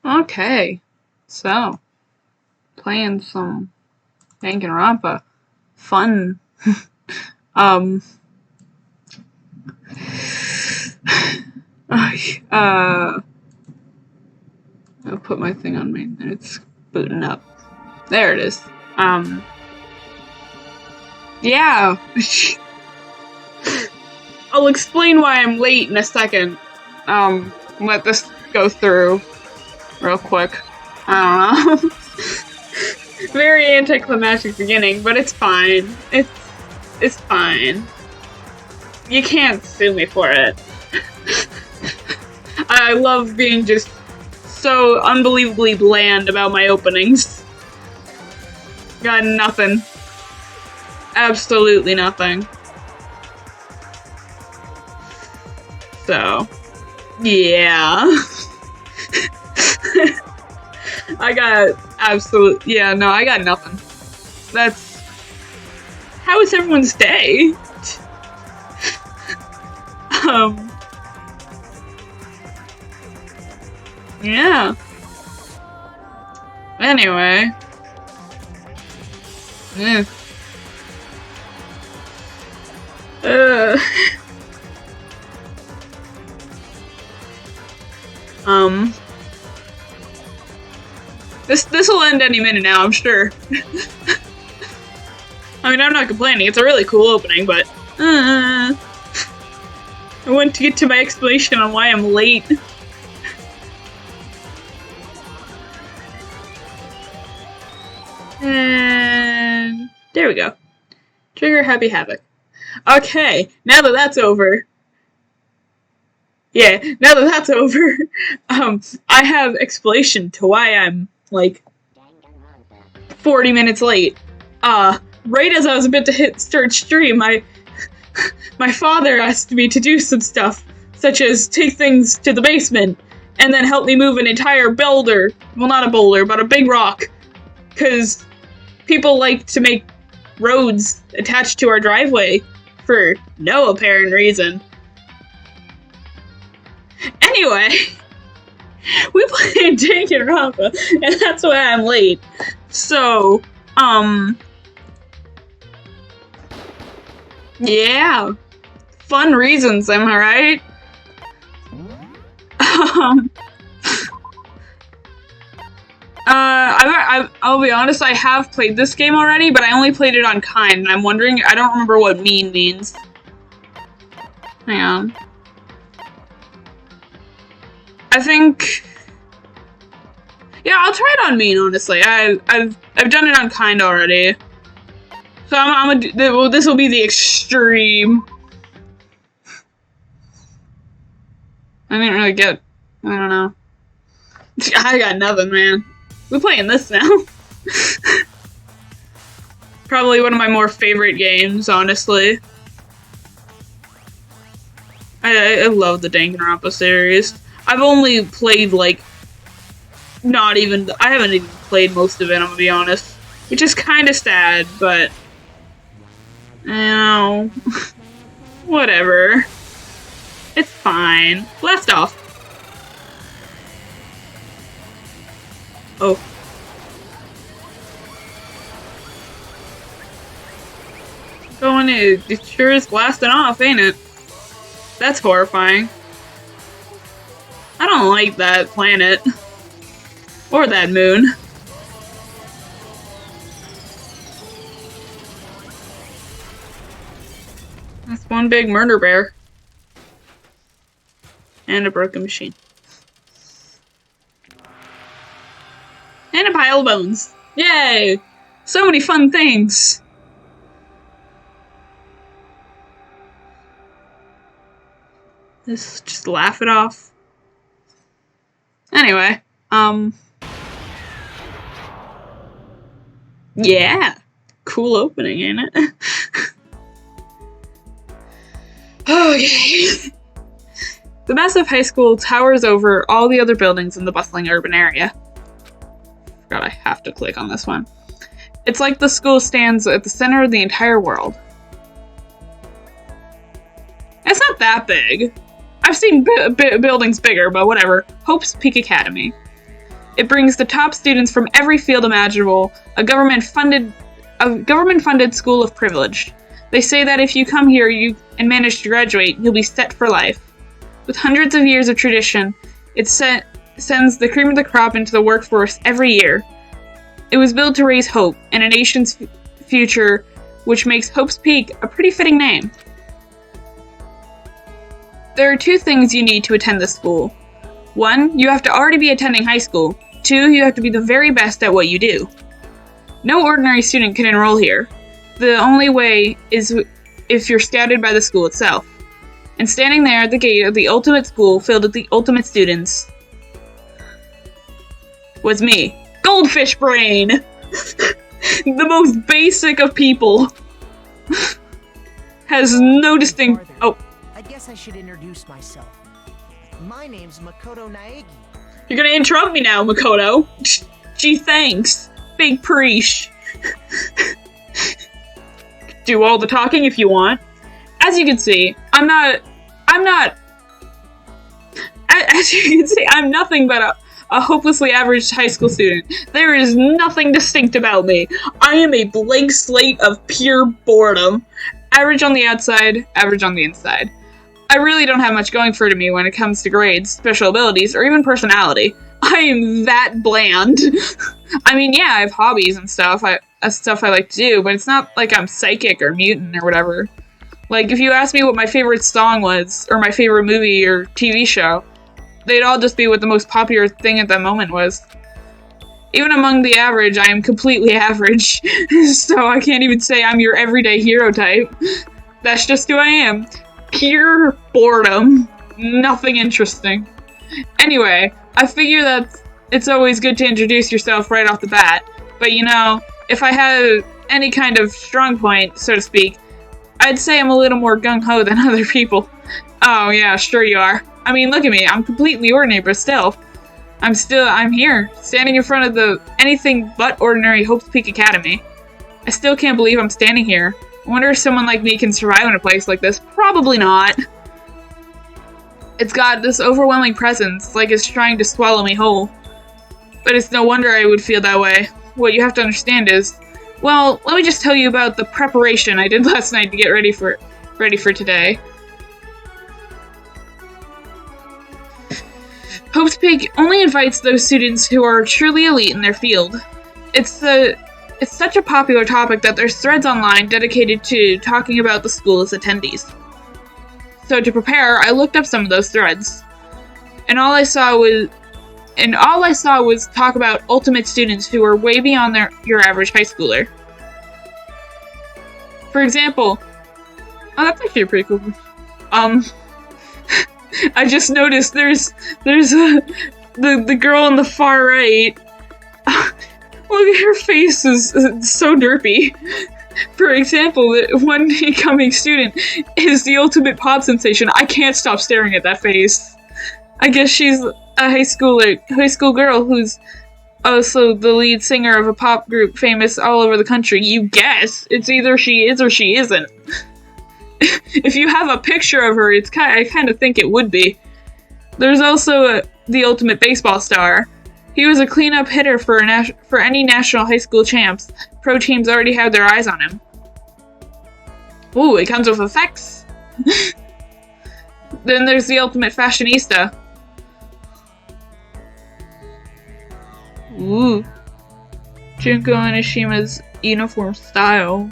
Okay, so playing some Danganronpa. Fun. I'll put my thing on me. It's booting up. There it is. Yeah. I'll explain why I'm late in a second. Let this go through real quick. I don't know. Very anticlimactic beginning, but it's fine. It's fine. You can't sue me for it. I love being just so unbelievably bland about my openings. Got nothing. Absolutely nothing. So, yeah. I got I got nothing. That's... How was everyone's day? Yeah. Anyway. Yeah. This will end any minute now, I'm sure. I mean, I'm not complaining. It's a really cool opening, but I want to get to my explanation on why I'm late. And there we go. Trigger Happy Havoc. Okay, now that that's over. Yeah, now that that's over, I have explanation to why I'm, like, 40 minutes late. Right as I was about to start stream, my father asked me to do some stuff, such as take things to the basement, and then help me move an entire boulder. Well, not a boulder, but a big rock. Because people like to make roads attached to our driveway for no apparent reason. Anyway, we played Danganronpa, and that's why I'm late. So, yeah. Fun reasons, am I right? I'll be honest, I have played this game already, but I only played it on kind, and I'm wondering, I don't remember what mean means. Hang on. I think... Yeah, I'll try it on mean, honestly. I've done it on kind already. So this will be the extreme. I didn't really get... I don't know. I got nothing, man. We're playing this now. Probably one of my more favorite games, honestly. I love the Danganronpa series. I've only played, like, I haven't even played most of it, I'm gonna be honest. Which is kind of sad, but... You know... Whatever. It's fine. Blast off. Oh. Going in, it sure is blasting off, ain't it? That's horrifying. I don't like that planet. Or that moon. That's one big murder bear. And a broken machine. And a pile of bones. Yay! So many fun things! Just laugh it off. Anyway, yeah! Cool opening, ain't it? Okay. The massive high school towers over all the other buildings in the bustling urban area. Forgot I have to click on this one. It's like the school stands at the center of the entire world. It's not that big. I've seen buildings bigger, but whatever. Hope's Peak Academy. It brings the top students from every field imaginable, a government-funded school of privilege. They say that if you come here and manage to graduate, you'll be set for life. With hundreds of years of tradition, it sends the cream of the crop into the workforce every year. It was built to raise hope and a nation's future, which makes Hope's Peak a pretty fitting name. There are 2 things you need to attend this school. 1, you have to already be attending high school. 2, you have to be the very best at what you do. No ordinary student can enroll here. The only way is if you're scouted by the school itself. And standing there at the gate of the ultimate school filled with the ultimate students was me. Goldfish Brain! The most basic of people. Has no distinct... Oh. I guess I should introduce myself. My name's Makoto Naegi. You're gonna interrupt me now, Makoto. Gee, thanks. Big preach. Do all the talking if you want. As you can see, I'm not... As you can see, I'm nothing but a hopelessly average high school student. There is nothing distinct about me. I am a blank slate of pure boredom. Average on the outside, average on the inside. I really don't have much going for me when it comes to grades, special abilities, or even personality. I am that bland. I mean, yeah, I have hobbies and stuff. Stuff I like to do, but it's not like I'm psychic or mutant or whatever. Like, if you ask me what my favorite song was, or my favorite movie or TV show, they'd all just be what the most popular thing at that moment was. Even among the average, I am completely average. So I can't even say I'm your everyday hero type. That's just who I am. Pure boredom. Nothing interesting. Anyway, I figure that it's always good to introduce yourself right off the bat. But you know, if I had any kind of strong point, so to speak, I'd say I'm a little more gung-ho than other people. Oh yeah, sure you are. I mean, look at me, I'm completely ordinary, but still. I'm here, standing in front of the anything but ordinary Hope's Peak Academy. I still can't believe I'm standing here. I wonder if someone like me can survive in a place like this. Probably not. It's got this overwhelming presence, like it's trying to swallow me whole. But it's no wonder I would feel that way. What you have to understand is, well, let me just tell you about the preparation I did last night to get ready for today. Hope's Peak only invites those students who are truly elite in their field. It's such a popular topic that there's threads online dedicated to talking about the school's attendees. So to prepare, I looked up some of those threads. And all I saw was talk about ultimate students who are way beyond your average high schooler. For example, oh, that's actually pretty cool. I just noticed there's the girl on the far right. Look at her face is so derpy. For example, the one incoming student is the ultimate pop sensation. I can't stop staring at that face. I guess she's a high school girl who's also the lead singer of a pop group famous all over the country. You guess. It's either she is or she isn't. If you have a picture of her, I kind of think it would be. There's also the ultimate baseball star. He was a cleanup hitter for any national high school champs. Pro teams already have their eyes on him. Ooh, it comes with effects. Then there's the ultimate fashionista. Ooh. Junko Onishima's uniform style.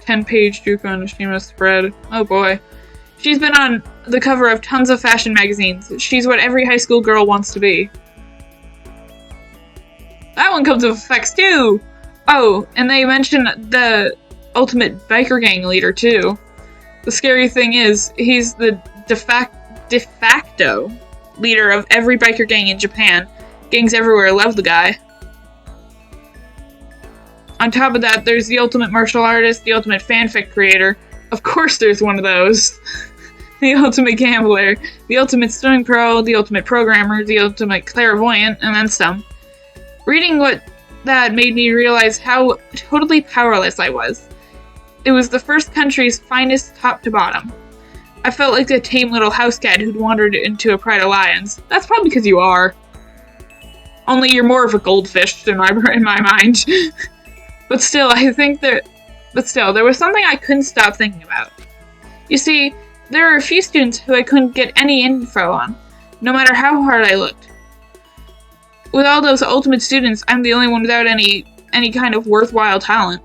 10-page Junko Onishima spread. Oh boy. She's been on the cover of tons of fashion magazines. She's what every high school girl wants to be. That one comes with effects too! Oh, and they mention the ultimate biker gang leader too. The scary thing is, he's the de facto leader of every biker gang in Japan. Gangs everywhere love the guy. On top of that, there's the ultimate martial artist, the ultimate fanfic creator. Of course there's one of those. The ultimate gambler, the ultimate swimming pro, the ultimate programmer, the ultimate clairvoyant, and then some. Reading that made me realize how totally powerless I was. It was the first country's finest top to bottom. I felt like a tame little house cat who'd wandered into a pride of lions. That's probably because you are. Only you're more of a goldfish in my mind. But still, there was something I couldn't stop thinking about. You see, there are a few students who I couldn't get any info on, no matter how hard I looked. With all those ultimate students, I'm the only one without any kind of worthwhile talent.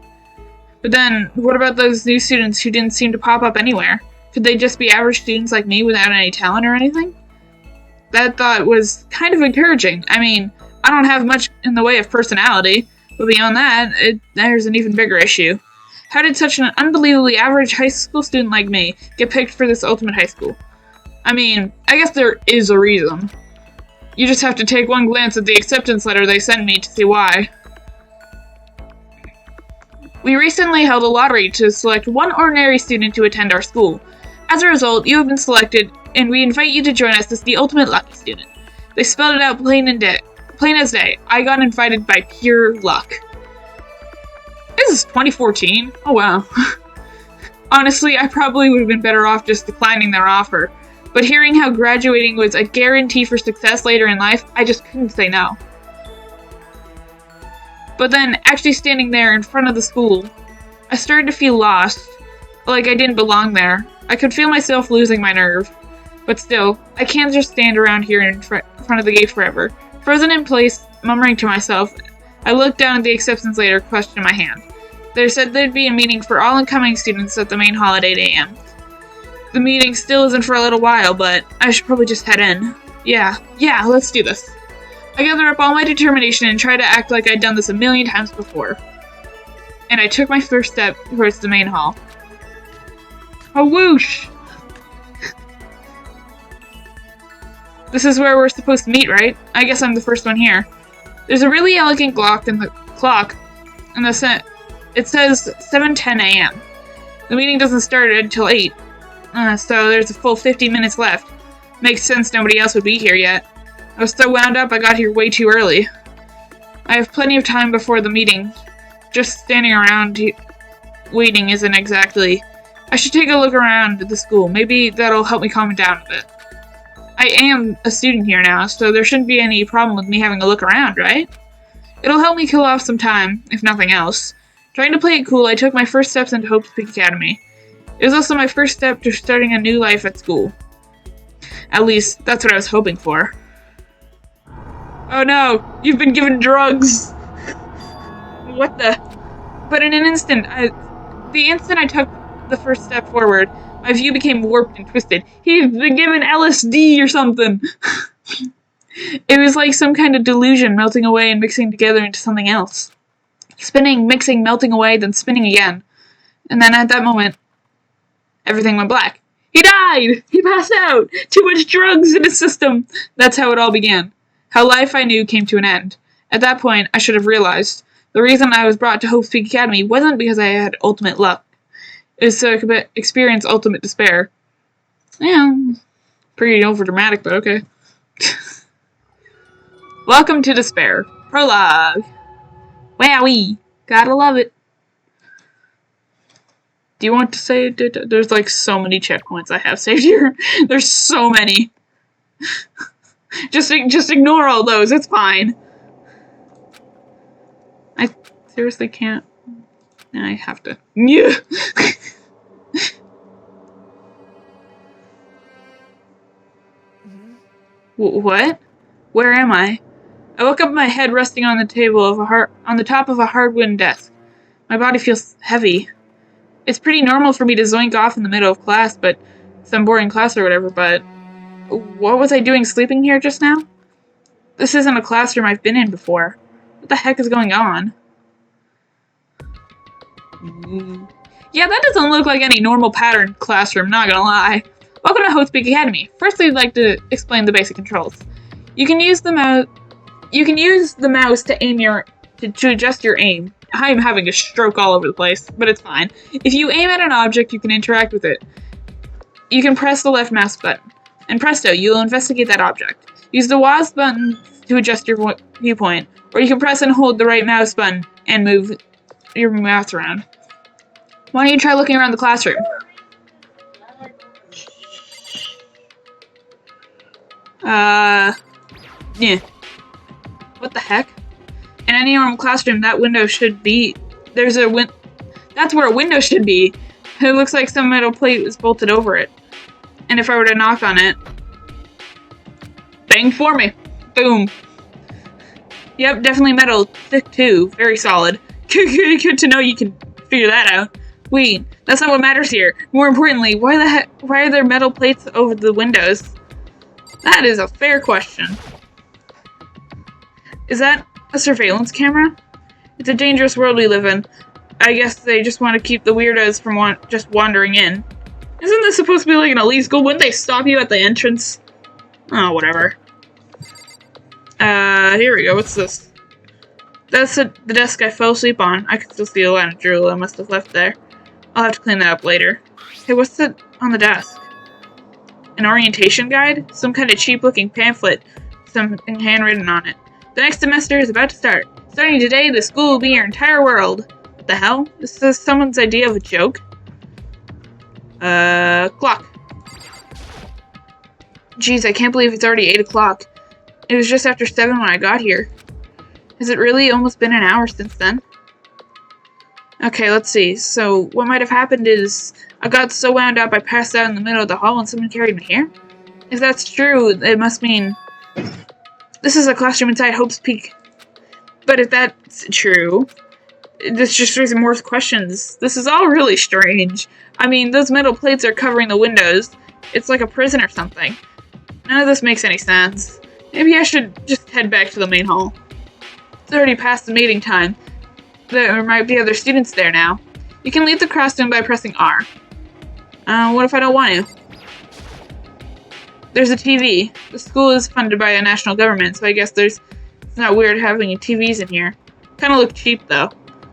But then, what about those new students who didn't seem to pop up anywhere? Could they just be average students like me without any talent or anything? That thought was kind of encouraging. I mean, I don't have much in the way of personality, but beyond that, there's an even bigger issue. How did such an unbelievably average high school student like me get picked for this ultimate high school? I mean, I guess there is a reason. You just have to take one glance at the acceptance letter they sent me to see why. We recently held a lottery to select one ordinary student to attend our school. As a result, you have been selected, and we invite you to join us as the ultimate lucky student. They spelled it out plain as day. I got invited by pure luck. This is 2014. Oh wow. Honestly, I probably would have been better off just declining their offer. But hearing how graduating was a guarantee for success later in life, I just couldn't say no. But then, actually standing there in front of the school, I started to feel lost, like I didn't belong there. I could feel myself losing my nerve. But still, I can't just stand around here in front of the gate forever. Frozen in place, murmuring to myself, I looked down at the acceptance letter, question in my hand. They said there'd be a meeting for all incoming students at the main hall at 8 a.m. The meeting still isn't for a little while, but I should probably just head in. Yeah, let's do this. I gathered up all my determination and tried to act like I'd done this a million times before. And I took my first step towards the main hall. A whoosh! This is where we're supposed to meet, right? I guess I'm the first one here. There's a really elegant clock in the it says 7:10 a.m. The meeting doesn't start until 8. So there's a full 50 minutes left. Makes sense nobody else would be here yet. I was so wound up I got here way too early. I have plenty of time before the meeting. Just standing around waiting isn't exactly... I should take a look around the school. Maybe that'll help me calm down a bit. I am a student here now, so there shouldn't be any problem with me having a look around, right? It'll help me kill off some time, if nothing else. Trying to play it cool, I took my first steps into Hope's Peak Academy. It was also my first step to starting a new life at school. At least, that's what I was hoping for. Oh no, you've been given drugs! What the? But in an instant, the instant I took the first step forward, my view became warped and twisted. He'd been given LSD or something! It was like some kind of delusion melting away and mixing together into something else. Spinning, mixing, melting away, then spinning again. And then at that moment, everything went black. He died! He passed out! Too much drugs in his system! That's how it all began. How life I knew came to an end. At that point, I should have realized. The reason I was brought to Hope's Peak Academy wasn't because I had ultimate luck. It was to experience ultimate despair. Yeah, pretty overdramatic, but okay. Welcome to Despair. Prologue. Wowee. Gotta love it. Do you want to say it? There's like so many checkpoints I have saved here. There's so many. Just ignore all those. It's fine. I seriously can't. I have to. Yeah. What? Where am I? I woke up, my head resting on the table on the top of a hard-wooden desk. My body feels heavy. It's pretty normal for me to zoink off in the middle of class, but some boring class or whatever, but what was I doing sleeping here just now? This isn't a classroom I've been in before. What the heck is going on? Yeah, that doesn't look like any normal pattern classroom, not gonna lie. Welcome to Hope's Peak Academy. Firstly, I'd like to explain the basic controls. You can use the mouse to aim to adjust your aim. I'm having a stroke all over the place, but it's fine. If you aim at an object, you can interact with it. You can press the left mouse button, and presto, you'll investigate that object. Use the WASD button to adjust your viewpoint, or you can press and hold the right mouse button and move your mouse around. Why don't you try looking around the classroom? Yeah. What the heck? In any normal classroom, that window should be... That's where a window should be. It looks like some metal plate is bolted over it. And if I were to knock on it... Bang for me. Boom. Yep, definitely metal. Thick too. Very solid. Good to know you can figure that out. Wait, that's not what matters here. More importantly, why are there metal plates over the windows? That is a fair question. Is that a surveillance camera? It's a dangerous world we live in. I guess they just want to keep the weirdos from just wandering in. Isn't this supposed to be like an elite school? Wouldn't they stop you at the entrance? Oh, whatever. Here we go. What's this? That's the desk I fell asleep on. I can still see a line of drool I must have left there. I'll have to clean that up later. Hey, what's that on the desk? An orientation guide? Some kind of cheap-looking pamphlet. Something handwritten on it. The next semester is about to start. Starting today, the school will be your entire world. What the hell? This is someone's idea of a joke? Clock. Jeez, I can't believe it's already 8 o'clock. It was just after 7 when I got here. Has it really almost been an hour since then? Okay, let's see. So, what might have happened is I got so wound up I passed out in the middle of the hall and someone carried me here? If that's true, it must mean... This is a classroom inside Hope's Peak. But if that's true, this just raises more questions. This is all really strange. I mean, those metal plates are covering the windows. It's like a prison or something. None of this makes any sense. Maybe I should just head back to the main hall. It's already past the meeting time. There might be other students there now. You can leave the classroom by pressing R. What if I don't want to? There's a TV. The school is funded by the national government, so I guess it's not weird having TVs in here. Kinda look cheap, though.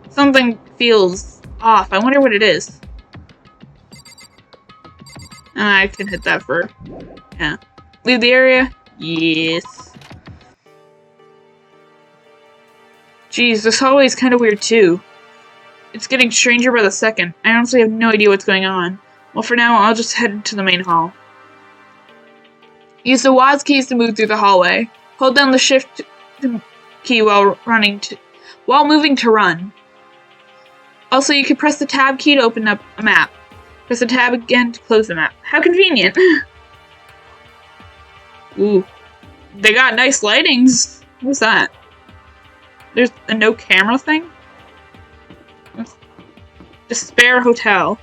Something feels off. I wonder what it is. I can hit that for... Yeah. Leave the area? Yes. Jeez, this hallway is kind of weird too. It's getting stranger by the second. I honestly have no idea what's going on. Well, for now, I'll just head to the main hall. Use the WASD keys to move through the hallway. Hold down the shift key while moving to run. Also, you can press the tab key to open up a map. Press the tab again to close the map. How convenient! Ooh. They got nice lightings. What's that? There's a no camera thing? Despair Hotel.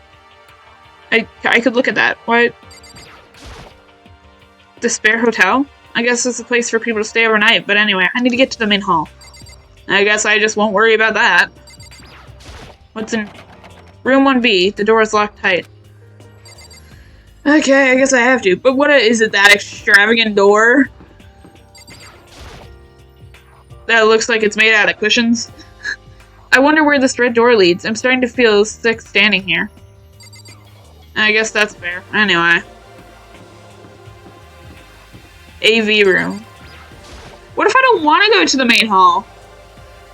I could look at that. What? Despair Hotel? I guess it's a place for people to stay overnight, but anyway, I need to get to the main hall. I guess I just won't worry about that. What's in room 1B? The door is locked tight. Okay, I guess I have to. But what is it, that extravagant door? That looks like it's made out of cushions. I wonder where this red door leads. I'm starting to feel sick standing here. I guess that's fair. Anyway. AV room. What if I don't want to go to the main hall?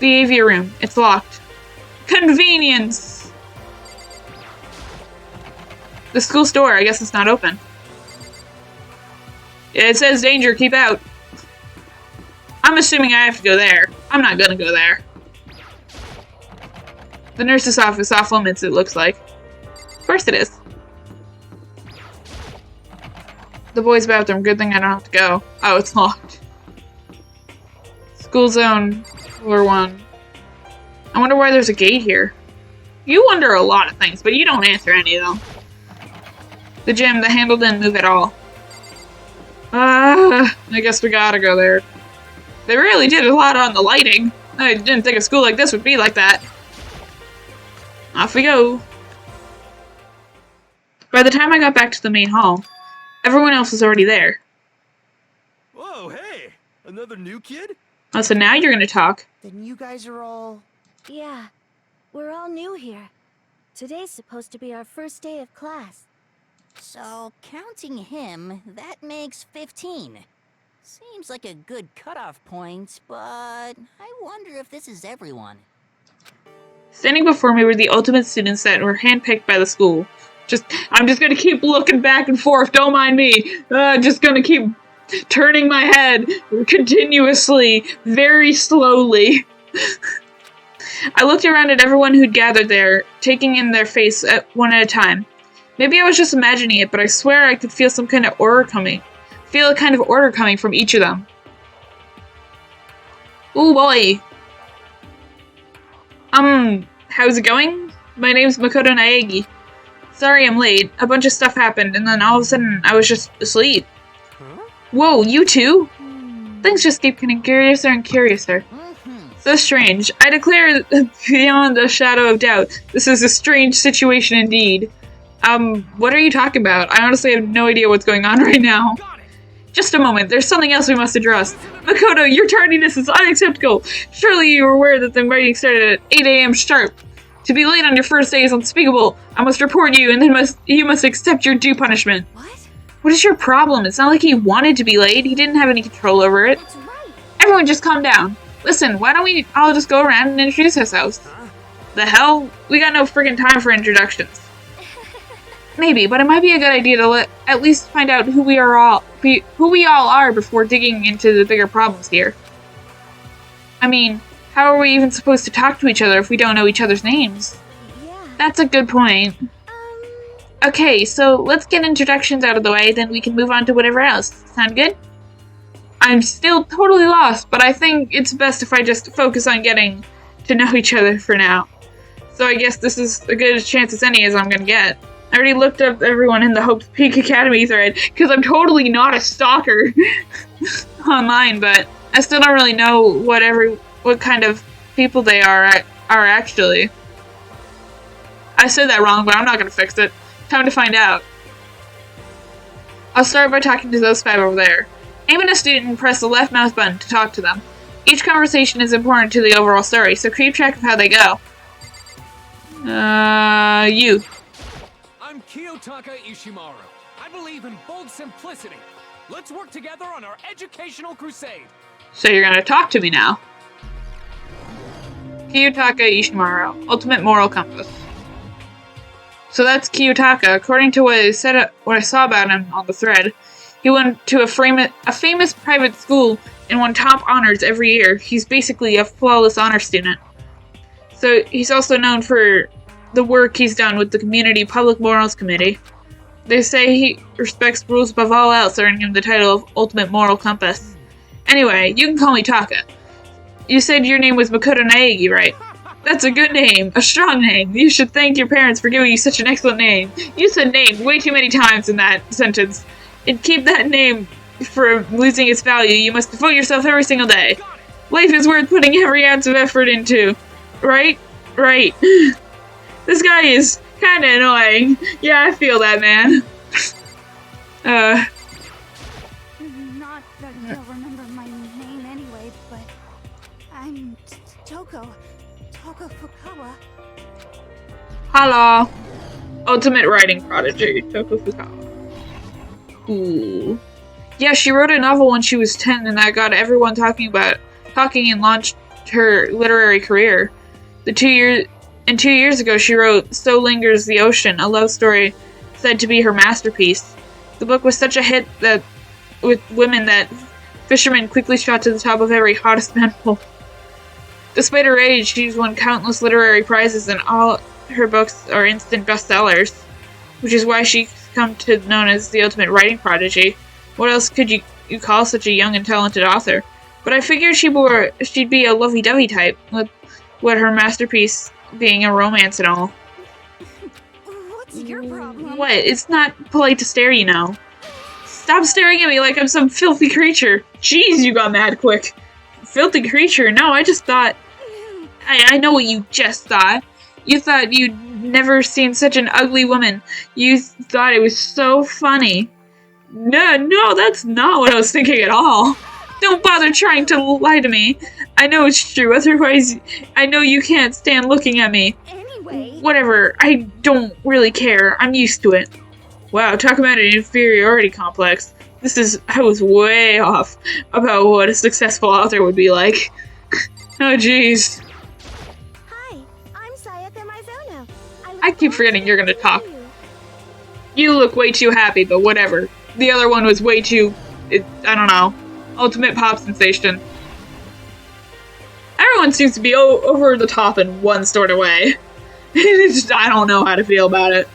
The AV room. It's locked. Convenience! The school store. I guess it's not open. It says danger. Keep out. I'm assuming I have to go there. I'm not gonna go there. The nurse's office off limits, it looks like. Of course it is. The boys' bathroom. Good thing I don't have to go. Oh, it's locked. School zone. Floor 1. I wonder why there's a gate here. You wonder a lot of things, but you don't answer any of them. The gym. The handle didn't move at all. I guess we gotta go there. They really did a lot on the lighting. I didn't think a school like this would be like that. Off we go. By the time I got back to the main hall, everyone else was already there. Whoa, hey! Another new kid? Oh, so now you're gonna talk. Then you guys are all... Yeah, we're all new here. Today's supposed to be our first day of class. So, counting him, that makes 15. Seems like a good cutoff point, but I wonder if this is everyone. Standing before me were the ultimate students that were handpicked by the school. I'm just gonna keep looking back and forth, don't mind me. Just gonna keep turning my head continuously, very slowly. I looked around at everyone who'd gathered there, taking in their face one at a time. Maybe I was just imagining it, but I swear I could feel some kind of order coming. Feel a kind of order coming from each of them. Ooh boy. How's it going? My name's Makoto Naegi. Sorry I'm late. A bunch of stuff happened, and then all of a sudden I was just asleep. Huh? Whoa, you too? Things just keep getting curiouser and curiouser. So strange. I declare beyond a shadow of doubt, this is a strange situation indeed. What are you talking about? I honestly have no idea what's going on right now. Just a moment, there's something else we must address. Makoto, your tardiness is unacceptable. Surely you are aware that the meeting started at 8 a.m. sharp. To be late on your first day is unspeakable. I must report you, and then you must accept your due punishment. What is your problem? It's not like he wanted to be late. He didn't have any control over it. That's right. Everyone just calm down. Listen, why don't we all just go around and introduce ourselves? The hell? We got no friggin' time for introductions. Maybe, but it might be a good idea to at least find out who we all are before digging into the bigger problems here. I mean, how are we even supposed to talk to each other if we don't know each other's names? Yeah. That's a good point. Okay, so let's get introductions out of the way, then we can move on to whatever else. Sound good? I'm still totally lost, but I think it's best if I just focus on getting to know each other for now. So I guess this is as good a chance as any as I'm gonna get. I already looked up everyone in the Hope's Peak Academy thread, because I'm totally not a stalker online, but I still don't really know what kind of people they are actually. I said that wrong, but I'm not gonna fix it. Time to find out. I'll start by talking to those 5 over there. Aim at a student and press the left mouse button to talk to them. Each conversation is important to the overall story, so keep track of how they go. You. I'm Kiyotaka Ishimaru. I believe in bold simplicity. Let's work together on our educational crusade. So you're gonna talk to me now. Kiyotaka Ishimaru, Ultimate Moral Compass. So that's Kiyotaka. According to what I saw about him on the thread, he went to a famous private school and won top honors every year. He's basically a flawless honor student. So he's also known for the work he's done with the Community Public Morals Committee. They say he respects rules above all else, earning him the title of Ultimate Moral Compass. Anyway, you can call me Taka. You said your name was Makoto Naegi, right? That's a good name, a strong name. You should thank your parents for giving you such an excellent name. You said name way too many times in that sentence. And keep that name from losing its value. You must devote yourself every single day. Life is worth putting every ounce of effort into. Right? Right. This guy is kinda annoying. Yeah, I feel that, man. Not that you'll remember my name anyway, but I'm Toko Fukawa. Hello. Ultimate writing prodigy, Toko Fukawa. Ooh. Yeah, she wrote a novel when she was 10 and that got everyone talking and launched her literary career. 2 years ago she wrote So Lingers the Ocean, a love story said to be her masterpiece. The book was such a hit that with women that fishermen quickly shot to the top of every hottest men poll. Despite her age, she's won countless literary prizes and all her books are instant bestsellers, which is why she's come to known as the ultimate writing prodigy. What else could you call such a young and talented author? But I figured she'd be a lovey-dovey type, with what her masterpiece being a romance and all. What's your problem? What? It's not polite to stare, you know. Stop staring at me like I'm some filthy creature. Jeez, you got mad quick. Filthy creature? No, I just thought... I know what you just thought. You thought you'd never seen such an ugly woman. You thought it was so funny. No, that's not what I was thinking at all. Don't bother trying to lie to me. I know it's true, otherwise I know you can't stand looking at me. Anyway. Whatever, I don't really care. I'm used to it. Wow, talk about an inferiority complex. I was way off about what a successful author would be like. Oh jeez. Hi, I'm Sayaka Mizono. I keep forgetting you're gonna talk. You look way too happy, but whatever. The other one was way too I don't know, ultimate pop sensation. Everyone seems to be over the top in one sort of way. I don't know how to feel about it.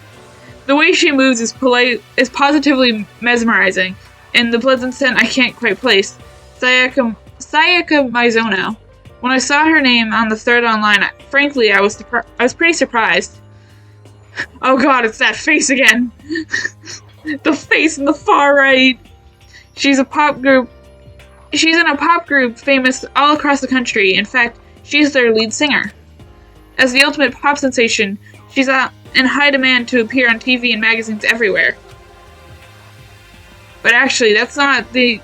The way she moves is positively mesmerizing, and the pleasant scent I can't quite place. Sayaka Mizono. When I saw her name on the thread online, frankly, I was pretty surprised. Oh god, it's that face again! The face in the far right! She's in a pop group famous all across the country. In fact, she's their lead singer. As the ultimate pop sensation, she's in high demand to appear on TV and magazines everywhere. But actually, that's not the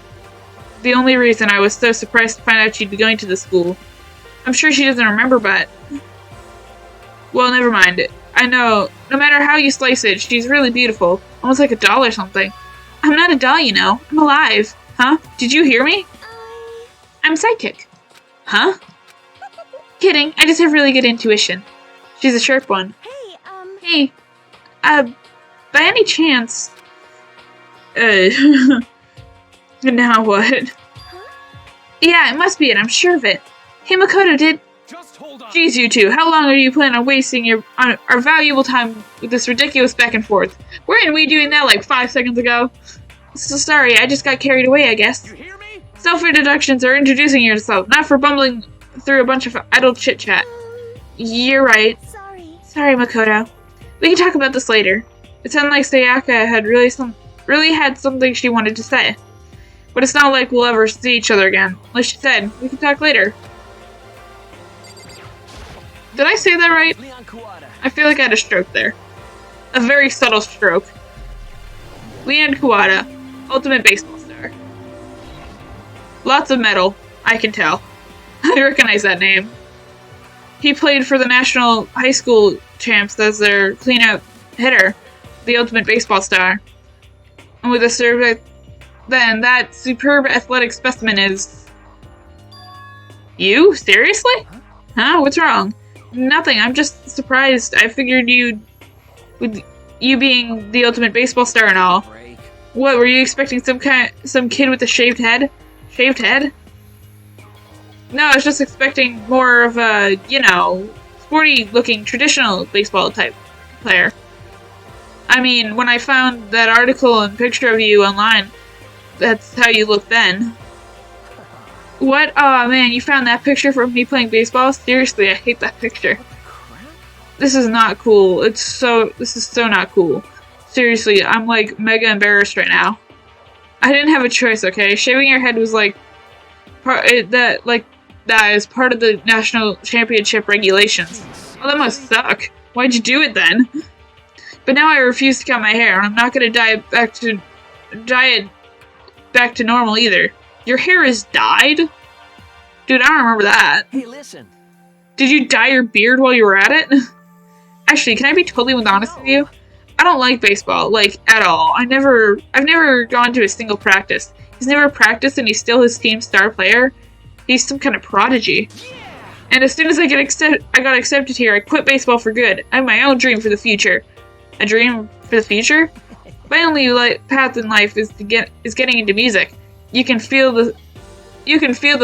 only reason I was so surprised to find out she'd be going to the school. I'm sure she doesn't remember, but... Well, never mind. I know, no matter how you slice it, she's really beautiful. Almost like a doll or something. I'm not a doll, you know. I'm alive. Huh? Did you hear me? I'm psychic. Huh? Kidding. I just have really good intuition. She's a sharp one. Hey, by any chance... Now what? Yeah, it must be it. I'm sure of it. Hey, Makoto did... Just hold on. Jeez, you two. How long are you planning on wasting our valuable time with this ridiculous back and forth? Weren't we doing that like 5 seconds ago? So sorry, I just got carried away, I guess. You hear me? Self-introductions are introducing yourself, not for bumbling through a bunch of idle chit-chat. You're right. Sorry, Makoto. We can talk about this later. It sounded like Sayaka had really had something she wanted to say. But it's not like we'll ever see each other again. Like she said, we can talk later. Did I say that right? I feel like I had a stroke there. A very subtle stroke. Leon Kuwata, ultimate baseball star. Lots of metal, I can tell. I recognize that name. He played for the national high school champs as their cleanup hitter, the ultimate baseball star. And with a survey, then that superb athletic specimen is... You? Seriously? Huh? What's wrong? Nothing, I'm just surprised. I figured with you being the ultimate baseball star and all. What, were you expecting some kid with a shaved head? Shaved head? No, I was just expecting more of a, you know, sporty-looking, traditional baseball type player. I mean, when I found that article and picture of you online, that's how you looked then. What? Oh man, you found that picture from me playing baseball? Seriously, I hate that picture. This is not cool. This is so not cool. Seriously, I'm like mega embarrassed right now. I didn't have a choice, okay? Shaving your head was like that is part of the national championship regulations. Oh, that must suck. Why'd you do it then? But now I refuse to cut my hair, and I'm not gonna dye it back to normal either. Your hair is dyed? Dude, I don't remember that. Hey, listen. Did you dye your beard while you were at it? Actually, can I be totally honest with you? I don't like baseball, like, at all. I've never gone to a single practice. He's never practiced and he's still his team's star player. He's some kind of prodigy. And as soon as I got accepted here, I quit baseball for good. I have my own dream for the future. A dream for the future? My only path in life is getting into music. You can feel the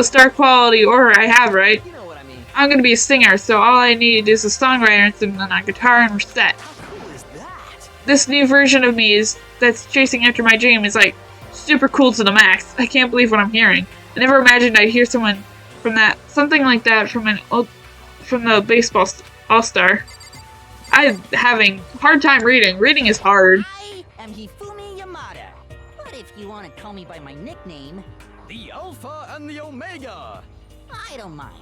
star quality aura I have, right? You know what I mean. I'm gonna be a singer, so all I need is a songwriter and something on guitar and we're set. How cool is that? This new version of me that's chasing after my dream is like super cool to the max. I can't believe what I'm hearing. I never imagined I'd hear something like that from the baseball all-star. I'm having a hard time reading. Reading is hard. I am Hifumi Yamada. But if you want to call me by my nickname, The Alpha and the Omega. I don't mind.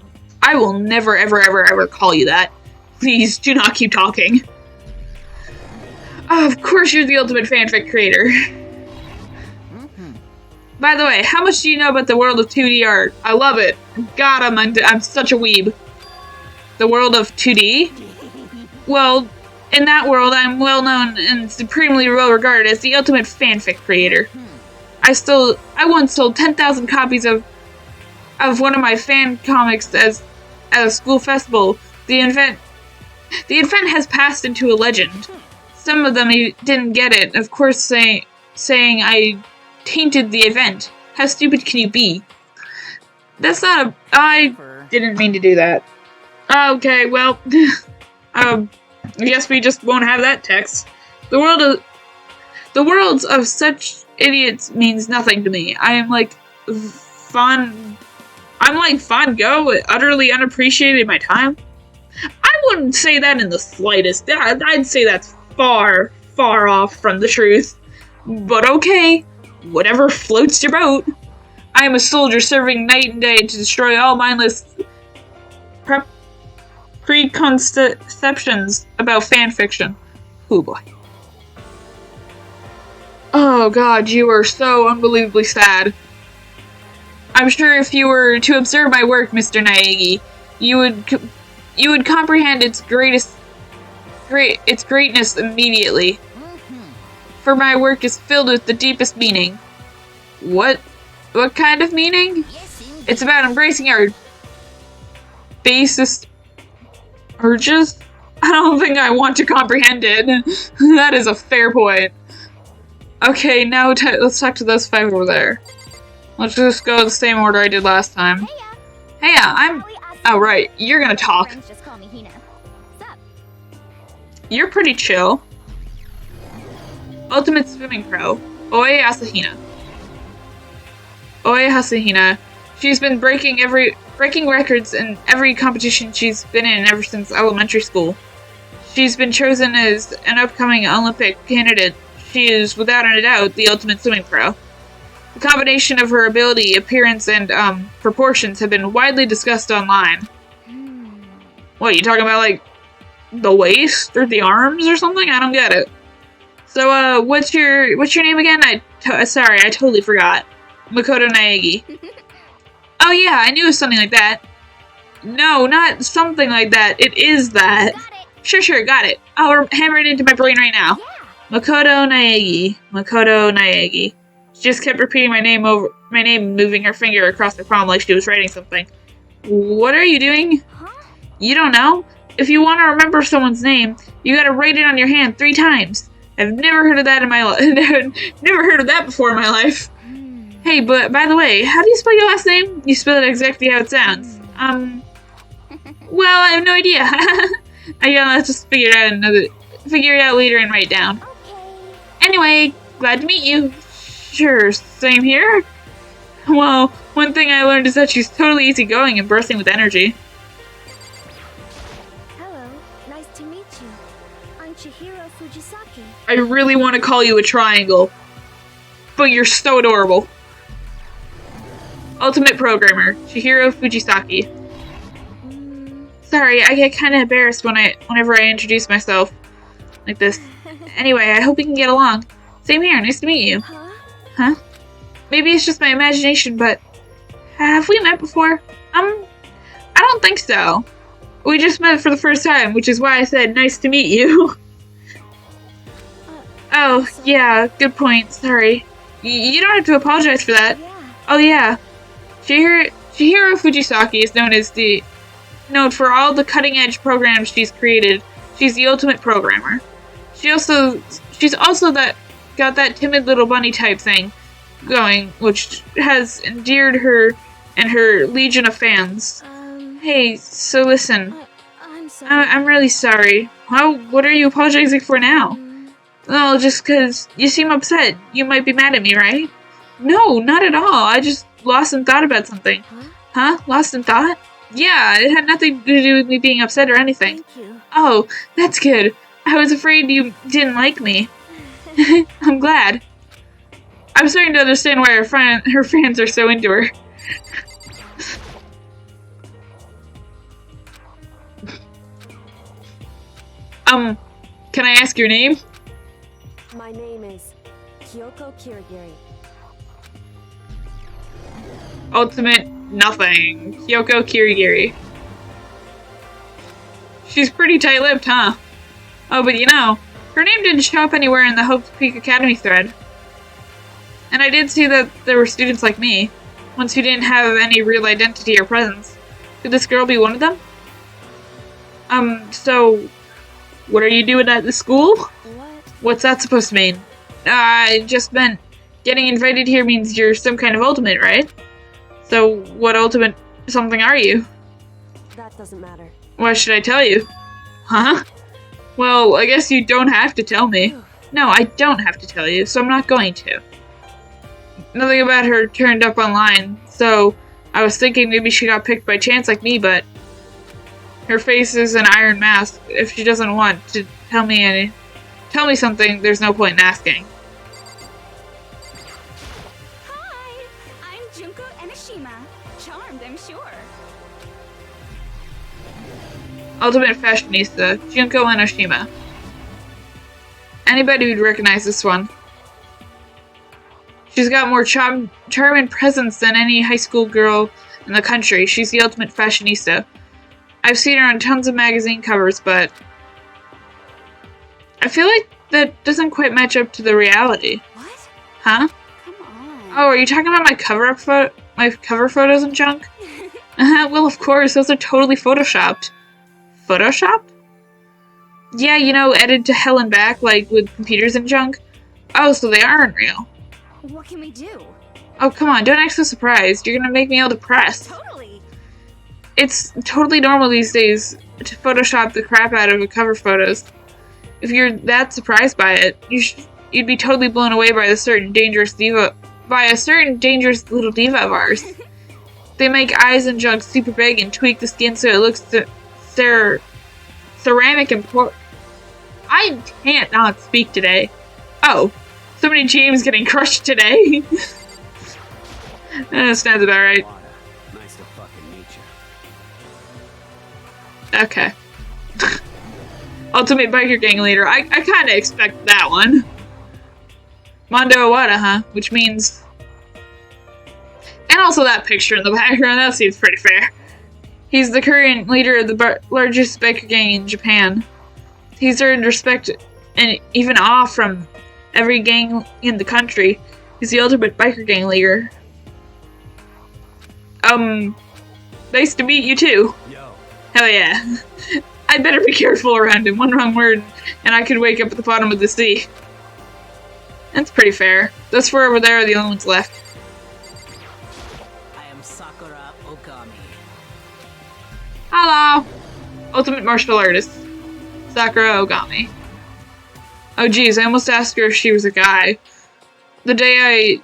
I will never, ever, ever, ever call you that. Please do not keep talking. Of course you're the ultimate fanfic creator. By the way, how much do you know about the world of 2D art? I love it. God, I'm such a weeb. The world of 2D? Well, in that world, I'm well known and supremely well regarded as the ultimate fanfic creator. I once sold 10,000 copies of one of my fan comics at a school festival. The event has passed into a legend. Some of them didn't get it, of course, saying I tainted the event. How stupid can you be? That's not a... I didn't mean to do that. Okay, well... I guess we just won't have that text. The worlds of such idiots means nothing to me. I'm like Van Gogh, utterly unappreciated my time. I wouldn't say that in the slightest. I'd say that's far, far off from the truth. But okay, whatever floats your boat. I am a soldier serving night and day to destroy all mindless preconceptions about fanfiction. Oh boy. Oh god, you are so unbelievably sad. I'm sure if you were to observe my work, Mr. Naegi, you would comprehend its greatness immediately. For my work is filled with the deepest meaning. What kind of meaning? It's about embracing our basest urges? I don't think I want to comprehend it. That is a fair point. Okay, now let's talk to those 5 over there. Let's just go the same order I did last time. Heya, I'm... Oh, right. You're gonna talk. Just call me Hina. What's up? You're pretty chill. Ultimate Swimming Pro. Oe Asahina. Oe Asahina. She's been breaking records in every competition she's been in ever since elementary school. She's been chosen as an upcoming Olympic candidate. She is, without a doubt, the ultimate swimming pro. The combination of her ability, appearance, and proportions have been widely discussed online. What, you talking about, like, the waist or the arms or something? I don't get it. So, what's your name again? Sorry, I totally forgot. Makoto Naegi. Oh yeah, I knew it was something like that. No, not something like that. It is that. Sure, got it. I'll hammer it into my brain right now. Yeah. Makoto Naegi. She just kept repeating my name, moving her finger across the palm like she was writing something. What are you doing? Huh? You don't know? If you want to remember someone's name, you gotta write it on your hand 3 times. I've never heard of that in my life. Never heard of that before in my life. Hey, but by the way, how do you spell your last name? You spell it exactly how it sounds. Well, I have no idea. I gotta just figure it out later and write it down. Okay. Anyway, glad to meet you. Sure, same here. Well, one thing I learned is that she's totally easygoing and bursting with energy. Hello, nice to meet you. I'm Chihiro Fujisaki. I really want to call you a triangle, but you're so adorable. Ultimate Programmer, Chihiro Fujisaki. Sorry, I get kind of embarrassed whenever I introduce myself like this. Anyway, I hope we can get along. Same here, nice to meet you. Huh? Maybe it's just my imagination, but have we met before? I don't think so. We just met for the first time, which is why I said nice to meet you. Oh, yeah, good point, sorry. You don't have to apologize for that. Oh yeah. Chihiro Fujisaki is known for all the cutting-edge programs she's created. She's the ultimate programmer. She's also got that timid little bunny type thing going, which has endeared her and her legion of fans. Hey, so listen. I'm sorry. I'm really sorry. What are you apologizing for now? Oh, just 'cause you seem upset. You might be mad at me, right? No, not at all. I just lost in thought about something. Huh? Lost in thought? Yeah, it had nothing to do with me being upset or anything. Thank you. Oh, that's good. I was afraid you didn't like me. I'm glad. I'm starting to understand why her fans are so into her. Can I ask your name? My name is Kyoko Kirigiri. Ultimate nothing. Kyoko Kirigiri. She's pretty tight-lipped, huh? Oh, but you know, her name didn't show up anywhere in the Hope Peak Academy thread. And I did see that there were students like me, ones who didn't have any real identity or presence. Could this girl be one of them? So, what are you doing at the school? What? What's that supposed to mean? I just meant, Getting invited here means you're some kind of ultimate, right? So what ultimate something are you? That doesn't matter. Why should I tell you? Huh? Well, I guess you don't have to tell me. No, I don't have to tell you, so I'm not going to. Nothing about her turned up online, so I was thinking maybe she got picked by chance like me, but her face is an iron mask. If she doesn't want to tell me something, there's no point in asking. Hi, I'm Junko Enoshima. Charmed, I'm sure. Ultimate Fashionista, Junko Enoshima. Anybody would recognize this one. She's got more charm and presence than any high school girl in the country. She's the ultimate fashionista. I've seen her on tons of magazine covers, but I feel like that doesn't quite match up to the reality. What? Huh? Come on. Oh, are you talking about my cover photos and junk? Well, of course, those are totally photoshopped. Photoshopped? Yeah, you know, edited to hell and back, like with computers and junk. Oh, so they aren't real. What can we do? Oh, come on, don't act so surprised. You're gonna make me all depressed. Totally. It's totally normal these days to Photoshop the crap out of cover photos. If you're that surprised by it, you'd be totally blown away by a certain dangerous little diva of ours. They make eyes and junk super big and tweak the skin so it looks ceramic and I can't not speak today. Oh, so many James getting crushed today. That sounds about right. Nice to fucking meet you. Okay. Ultimate biker gang leader. I kind of expect that one. Mondo Iwata, huh? Which means... And also that picture in the background. That seems pretty fair. He's the current leader of the largest biker gang in Japan. He's earned respect and even awe from every gang in the country. He's the ultimate biker gang leader. Nice to meet you too. Yo. Hell yeah. I'd better be careful around him. One wrong word, and I could wake up at the bottom of the sea. That's pretty fair. Those four over there are the only ones left. I am Sakura Okami. Hello! Ultimate martial artist. Sakura Ogami. Oh geez, I almost asked her if she was a guy. The day I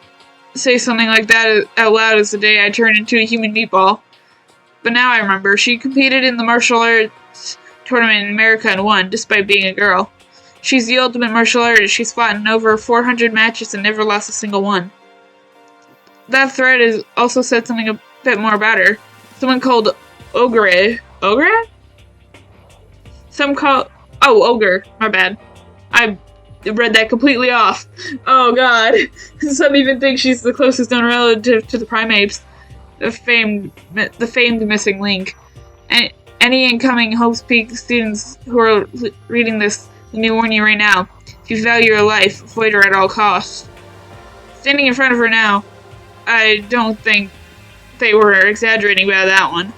say something like that out loud is the day I turn into a human meatball. But now I remember, she competed in the martial arts tournament in America and won, despite being a girl. She's the ultimate martial artist. She's fought in over 400 matches and never lost a single one. That thread has also said something a bit more about her. Someone called Ogre. Ogre? Ogre. My bad. I read that completely off. Oh god. Some even think she's the closest known relative to the primates. The famed missing link. And any incoming Hope's Peak students who are reading this, let me warn you right now. If you value your life, avoid her at all costs. Standing in front of her now, I don't think they were exaggerating about that one.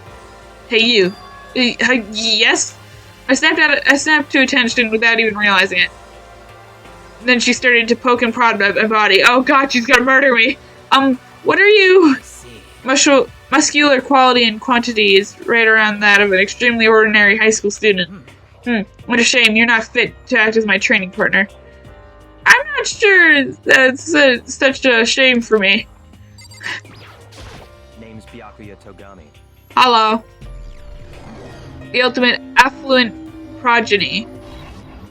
Hey you. Yes? I snapped to attention without even realizing it. Then she started to poke and prod my body. Oh god, she's gonna murder me. What are you? Muscular quality and quantity is right around that of an extremely ordinary high school student. What a shame, you're not fit to act as my training partner. I'm not sure that's such a shame for me. Name's Byakuya Togami. Hello. The ultimate affluent progeny.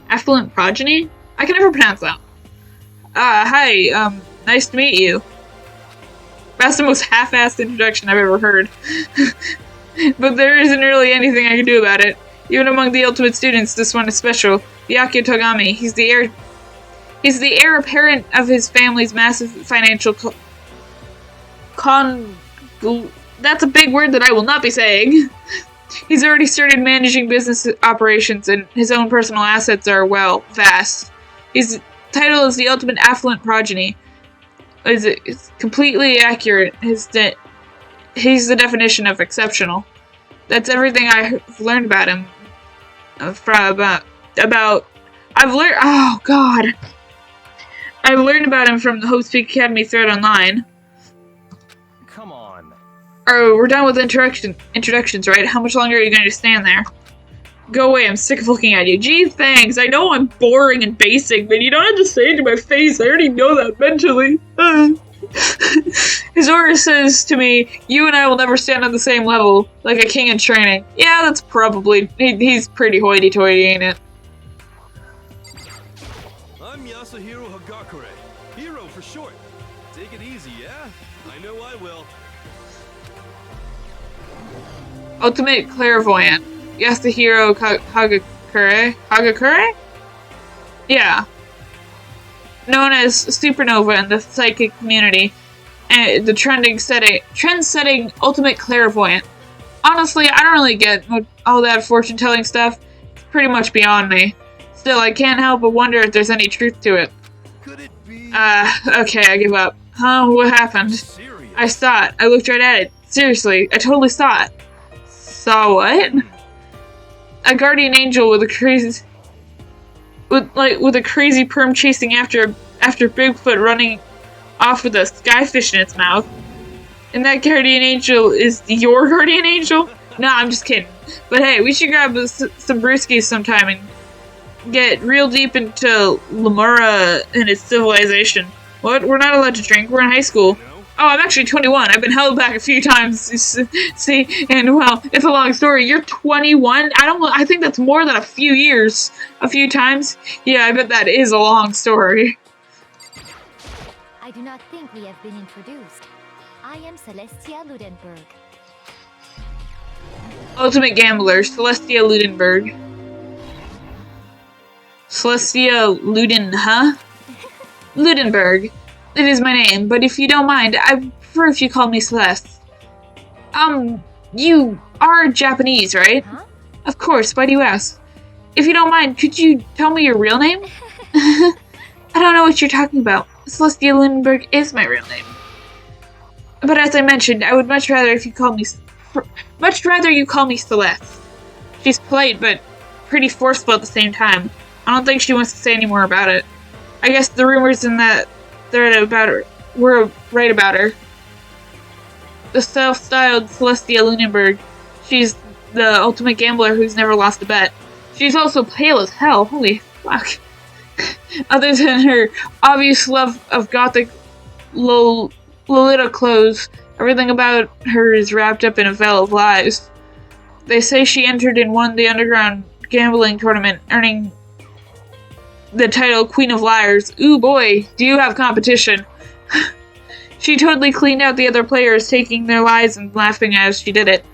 Affluent progeny? I can never pronounce that. Hi, nice to meet you. That's the most half-assed introduction I've ever heard. But there isn't really anything I can do about it. Even among the ultimate students, this one is special. Byakuya Togami. He's the heir apparent of his family's massive financial that's a big word that I will not be saying. He's already started managing business operations, and his own personal assets are, well, vast. His title is the ultimate affluent progeny. It's completely accurate. He's the definition of exceptional. That's everything I've learned about him. I've learned. Oh God. I learned about him from the Hope Speak Academy thread online. Come on. Oh, we're done with introductions, right? How much longer are you going to stand there? Go away, I'm sick of looking at you. Gee, thanks. I know I'm boring and basic, but you don't have to say it to my face. I already know that mentally. His aura says to me, you and I will never stand on the same level, like a king in training. Yeah, that's probably... He's pretty hoity-toity, ain't it? I'm Yasuhiro Hagakure. Hero for short. Take it easy, yeah? I know I will. Ultimate Clairvoyant. Yasuhiro Hagakure? Hagakure? Yeah. Known as Supernova in the psychic community, and the trend-setting Ultimate Clairvoyant. Honestly, I don't really get all that fortune-telling stuff. It's pretty much beyond me. Still, I can't help but wonder if there's any truth to it. Could it be... Okay, I give up. Huh? What happened? serious? I saw it. I looked right at it. Seriously, I totally saw it. Saw what? A guardian angel with a crazy... with a crazy perm chasing after Bigfoot running off with a skyfish in its mouth. And that guardian angel is your guardian angel? Nah, I'm just kidding. But hey, we should grab some brewskis sometime and get real deep into Lemura and its civilization. What? We're not allowed to drink. We're in high school. Oh, I'm actually 21. I've been held back a few times. See, and well, it's a long story. You're 21? I think that's more than a few years. A few times? Yeah, I bet that is a long story. I do not think we have been introduced. I am Celestia Ludenberg. Ultimate Gambler, Celestia Ludenberg. Celestia Luden, huh? Ludenberg. It is my name, but if you don't mind, I prefer if you call me Celeste. You are Japanese, right? Huh? Of course, why do you ask? If you don't mind, could you tell me your real name? I don't know what you're talking about. Celestia Ludenberg is my real name. But as I mentioned, I would much rather you call me Celeste. She's polite, but pretty forceful at the same time. I don't think she wants to say any more about it. I guess the rumors in that thread about her were right about her. The self-styled Celestia Ludenberg. She's the ultimate gambler who's never lost a bet. She's also pale as hell. Holy fuck. Other than her obvious love of gothic Lolita clothes, everything about her is wrapped up in a veil of lies. They say she entered and won the underground gambling tournament, earning the title Queen of Liars. Ooh boy, do you have competition. She totally cleaned out the other players, taking their lies and laughing as she did it.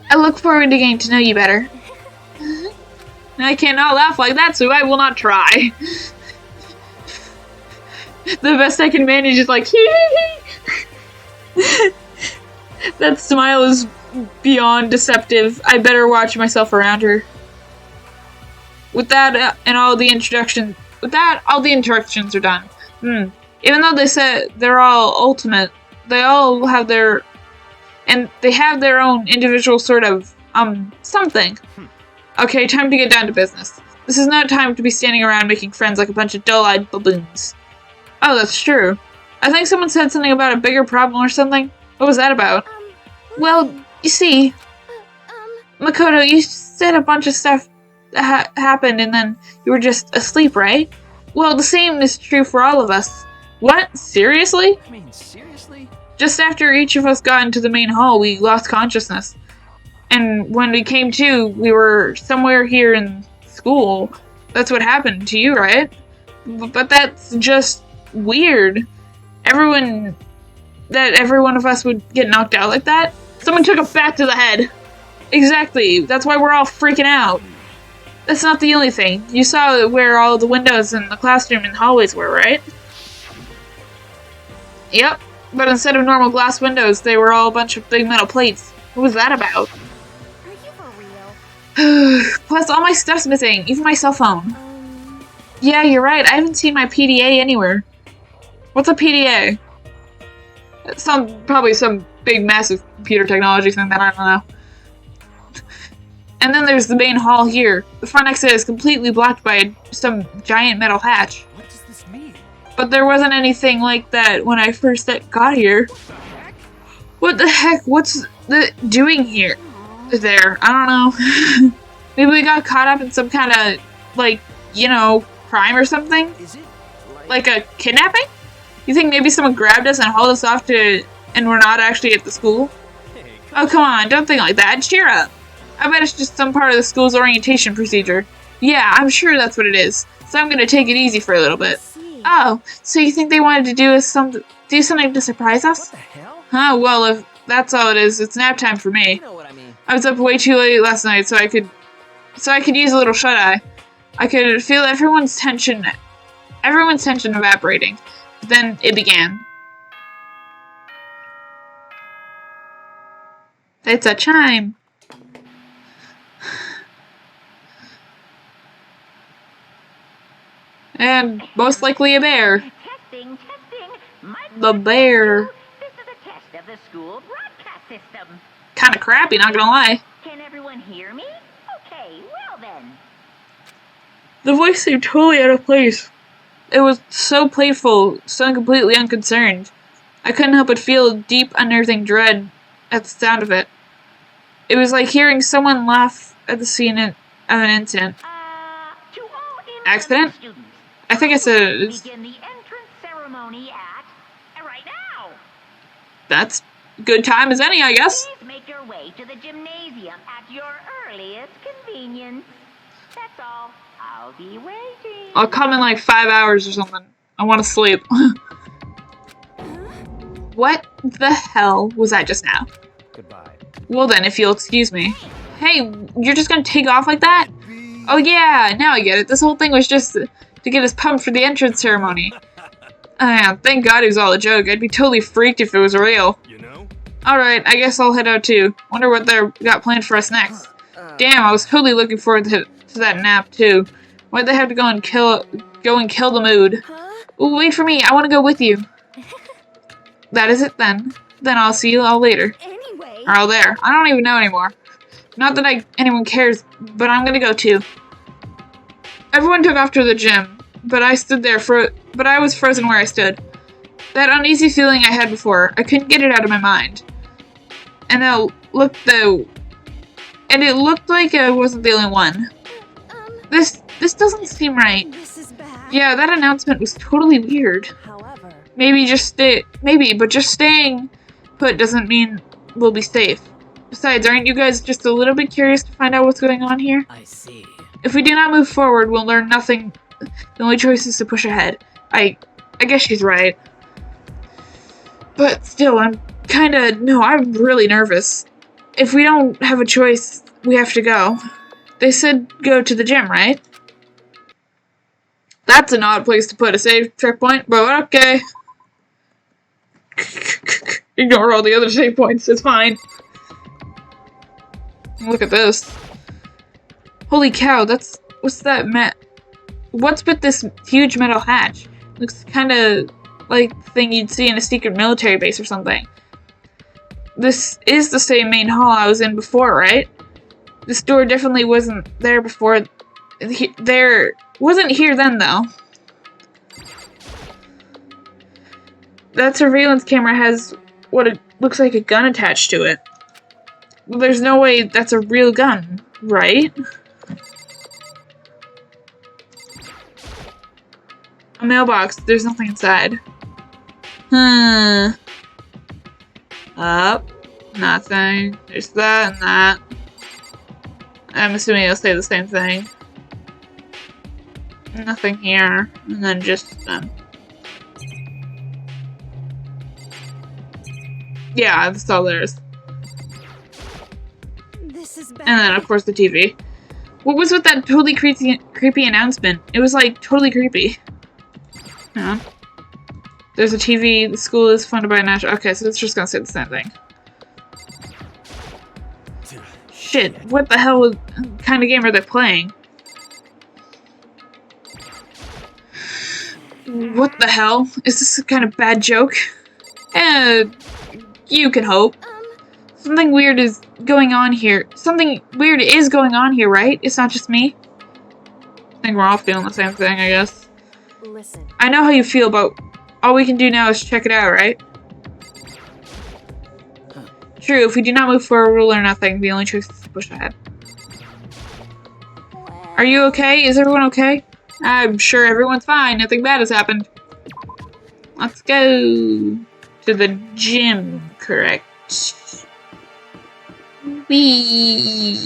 I look forward to getting to know you better. I cannot laugh like that, so I will not try. The best I can manage is like, hee hee hee. That smile is beyond deceptive. I better watch myself around her. With that and all the introductions, all the introductions are done. Even though they said they're all ultimate, they all have their, and they have their own individual sort of, something. Okay, time to get down to business. This is not time to be standing around making friends like a bunch of dull-eyed baboons. Oh, that's true. I think someone said something about a bigger problem or something. What was that about? Well, you see, Makoto, you said a bunch of stuff happened and then you were just asleep, right? Well, the same is true for all of us. What? Seriously? I mean, seriously? Just after each of us got into the main hall, we lost consciousness. And when we came to, we were somewhere here in school. That's what happened to you, right? But that's just weird. Every one of us would get knocked out like that? Someone took a bat to the head. Exactly. That's why we're all freaking out. That's not the only thing. You saw where all the windows in the classroom and hallways were, right? Yep. But instead of normal glass windows, they were all a bunch of big metal plates. What was that about? Are you for real? Plus, all my stuff's missing. Even my cell phone. Yeah, you're right. I haven't seen my PDA anywhere. What's a PDA? It's probably some big, massive computer technology thing that I don't know. And then there's the main hall here. The front exit is completely blocked by some giant metal hatch. What does this mean? But there wasn't anything like that when I first got here. What the heck? What's the doing here? There, I don't know. Maybe we got caught up in some kind of, like, you know, crime or something? Is it Like a kidnapping? You think maybe someone grabbed us and hauled us off and we're not actually at the school? Hey, Oh, come on, don't think like that. Cheer up. I bet it's just some part of the school's orientation procedure. Yeah, I'm sure that's what it is. So I'm gonna take it easy for a little bit. See. Oh, so you think they wanted to do something to surprise what us? the hell? Huh, well, if that's all it is, it's nap time for me. You know what I mean. I was up way too late last night, so I could use a little shut-eye. I could feel everyone's tension evaporating. Then it began. It's a chime. And most likely a bear. Testing. The bear. This is a test of the school broadcast system. Kinda crappy, not gonna lie. Can everyone hear me? Okay, well then. The voice seemed totally out of place. It was so playful, so completely unconcerned. I couldn't help but feel deep, unnerving dread at the sound of it. It was like hearing someone laugh at the scene of an incident. To all Accident? students, I think it's begin the entrance ceremony at right now. that's good time as any, I guess. Please make your way to the gymnasium at your earliest convenience. That's all. I'll be waiting. I'll come in like 5 hours or something. I want to sleep. What the hell was that just now? Goodbye. Well then, if you'll excuse me. Hey, you're just gonna take off like that? Oh yeah, now I get it. This whole thing was just to get us pumped for the entrance ceremony. Thank God it was all a joke. I'd be totally freaked if it was real. you know? Alright, I guess I'll head out too. Wonder what they got planned for us next. Damn, I was totally looking forward to that nap too. Why'd they have to go and kill the mood? Huh? Ooh, wait for me. I want to go with you. That is it then. Then I'll see you all later. Anyway. Or all there. I don't even know anymore. Not that anyone cares, but I'm gonna go too. Everyone took off to the gym, but I was frozen where I stood. That uneasy feeling I had before, I couldn't get it out of my mind. And it looked like I wasn't the only one. This doesn't seem right. This is bad. Yeah, that announcement was totally weird. However, But just staying put doesn't mean we'll be safe. Besides, aren't you guys just a little bit curious to find out what's going on here? I see. If we do not move forward, we'll learn nothing. The only choice is to push ahead. I guess she's right. But still, I'm really nervous. If we don't have a choice, we have to go. They said go to the gym, right? That's an odd place to put a save checkpoint, but okay. Ignore all the other save points, it's fine. Look at this. Holy cow, what's with this huge metal hatch? Looks kinda like the thing you'd see in a secret military base or something. This is the same main hall I was in before, right? This door definitely wasn't there before. Wasn't here then, though. That surveillance camera has what it looks like a gun attached to it. Well, there's no way that's a real gun, right? A mailbox. There's nothing inside. Up. Nothing. There's that and that. I'm assuming it'll say the same thing. Nothing here. And then just them. Yeah, that's all there is. this is bad. And then, of course, the TV. What was with that totally creepy announcement? It was, like, totally creepy. Yeah. There's a TV. The school is funded by a national... Okay, so it's just gonna say the same thing. Shit, what the hell kind of game are they playing? What the hell? Is this a kind of bad joke? You can hope. Something weird is going on here. Something weird is going on here, right? It's not just me. I think we're all feeling the same thing, I guess. Listen. I know how you feel, but all we can do now is check it out, right? True, if we do not move forward, we'll learn nothing. The only choice is to push ahead. Are you okay? Is everyone okay? I'm sure everyone's fine. Nothing bad has happened. Let's go to the gym, correct? Whee!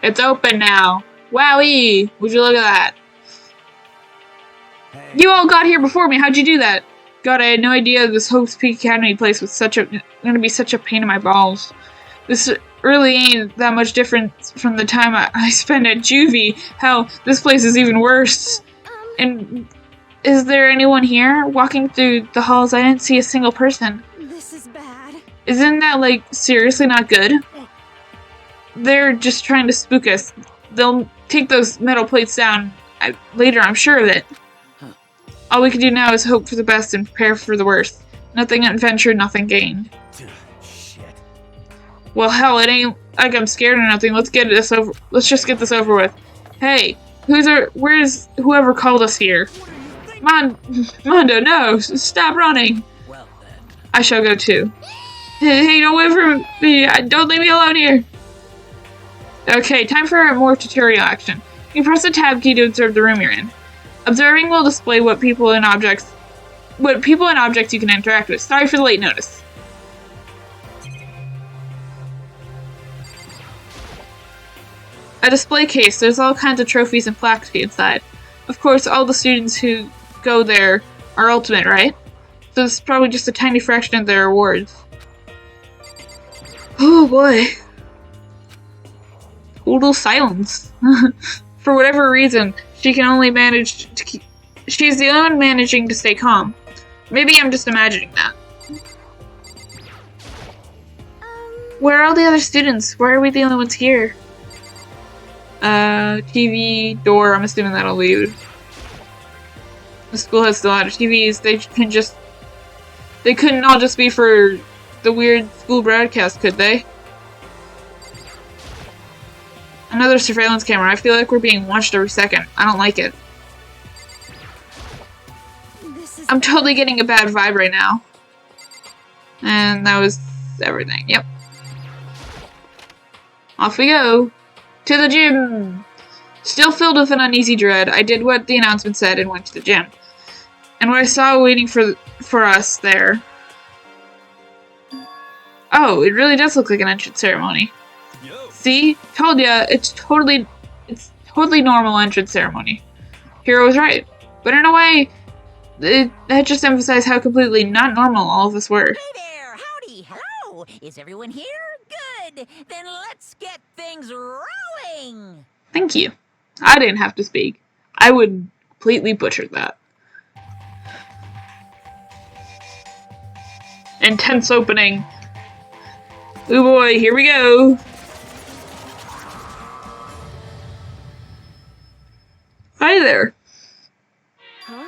It's open now. Wowee! Would you look at that? Hey. You all got here before me. How'd you do that? God, I had no idea this Hope's Peak Academy place was gonna be such a pain in my balls. This really ain't that much different from the time I spent at Juvie. Hell, this place is even worse. And is there anyone here? Walking through the halls, I didn't see a single person. This is bad. Isn't that, like, seriously not good? They're just trying to spook us. They'll take those metal plates down later, I'm sure of it. All we can do now is hope for the best and prepare for the worst. Nothing adventured, nothing gained. Shit. Well, hell, it ain't like I'm scared or nothing. Let's just get this over with. Hey, where's whoever called us here? Mondo, no, stop running. Well then. I shall go too. Hey, don't wait for me. Don't leave me alone here. Okay, time for more tutorial action. You press the tab key to observe the room you're in. Observing will display what people and objects you can interact with. Sorry for the late notice. A display case. There's all kinds of trophies and plaques inside. Of course, all the students who go there are ultimate, right? So this is probably just a tiny fraction of their rewards. Oh boy. Total silence. For whatever reason, she's the only one managing to stay calm. Maybe I'm just imagining that. Where are all the other students? Why are we the only ones here? TV, door, I'm assuming that'll leave. The school has still out of TVs. They couldn't all just be for the weird school broadcast, could they? Another surveillance camera. I feel like we're being watched every second. I don't like it. I'm totally getting a bad vibe right now. And that was everything. Yep. Off we go. To the gym! Still filled with an uneasy dread, I did what the announcement said and went to the gym. And what I saw waiting for us there... Oh, it really does look like an entrance ceremony. See? Told ya, it's totally normal entrance ceremony. Hero was right. But in a way, that just emphasized how completely not normal all of us were. Hey there! Howdy! Hello! Is everyone here? Good! Then let's get things rolling! Thank you. I didn't have to speak. I would completely butcher that. Intense opening. Oh boy, here we go. Hi there. Huh?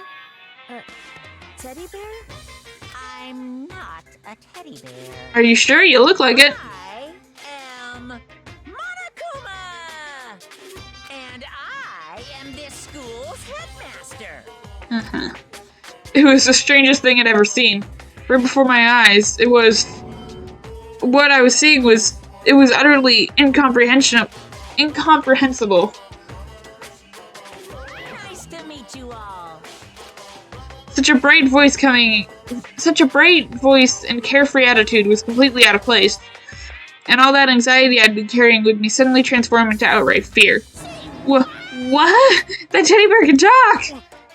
Teddy bear? I'm not a teddy bear. Are you sure? You look like it. I am Monokuma! And I am this school's headmaster. It was the strangest thing I'd ever seen. Right before my eyes, what I was seeing was utterly incomprehensible. Nice to meet you all. Such a bright voice and carefree attitude was completely out of place. And all that anxiety I'd been carrying would be suddenly transformed into outright fear. What? That teddy bear can talk!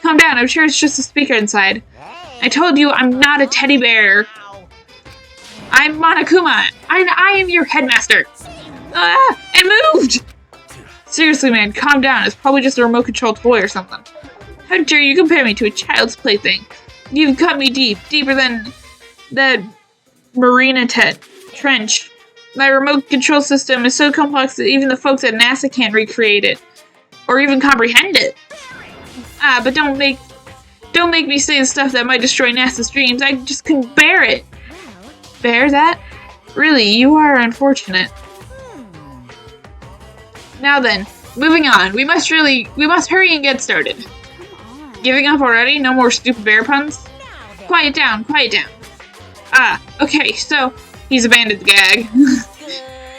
Calm down, I'm sure it's just a speaker inside. I told you I'm not a teddy bear. I'm Monokuma. I am your headmaster. It moved! Seriously, man, calm down. It's probably just a remote control toy or something. How dare you compare me to a child's plaything? You've cut me deep, deeper than that marina trench. My remote control system is so complex that even the folks at NASA can't recreate it. Or even comprehend it. But don't make me say the stuff that might destroy NASA's dreams. I just couldn't bear it. bear that? Really, you are unfortunate. Now then, moving on. We must hurry and get started. Giving up already? No more stupid bear puns? Quiet down, quiet down. Ah, okay, so he's abandoned the gag.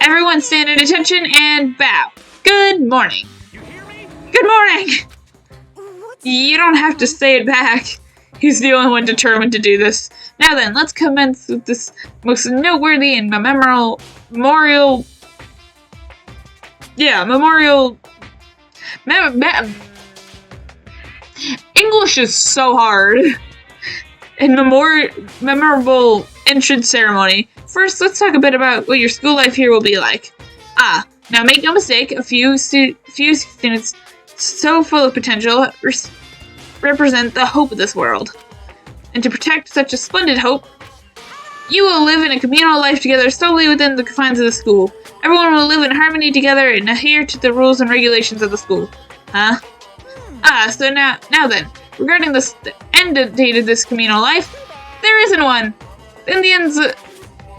Everyone stand at attention and bow. Good morning. Good morning! You don't have to say it back. He's the only one determined to do this. Now then, let's commence with this most noteworthy and memorial... English is so hard. And memorable entrance ceremony. First, let's talk a bit about what your school life here will be like. Now make no mistake, a few students so full of potential represent the hope of this world. And to protect such a splendid hope, you will live in a communal life together solely within the confines of the school. Everyone will live in harmony together and adhere to the rules and regulations of the school. Huh? So now then, regarding the end date of this communal life, there isn't one. In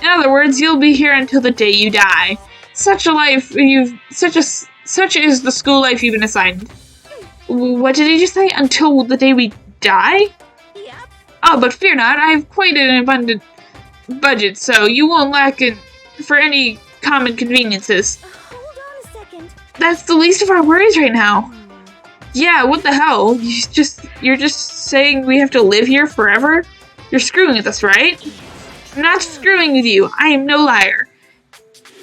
other words, you'll be here until the day you die. Such is the school life you've been assigned. What did he just say? Until the day we die? Yep. Oh, but fear not, I have quite an abundant budget, so you won't lack for any common conveniences. Hold on a second. That's the least of our worries right now. Yeah, what the hell? You're just saying we have to live here forever? You're screwing with us, right? I'm not screwing with you. I am no liar.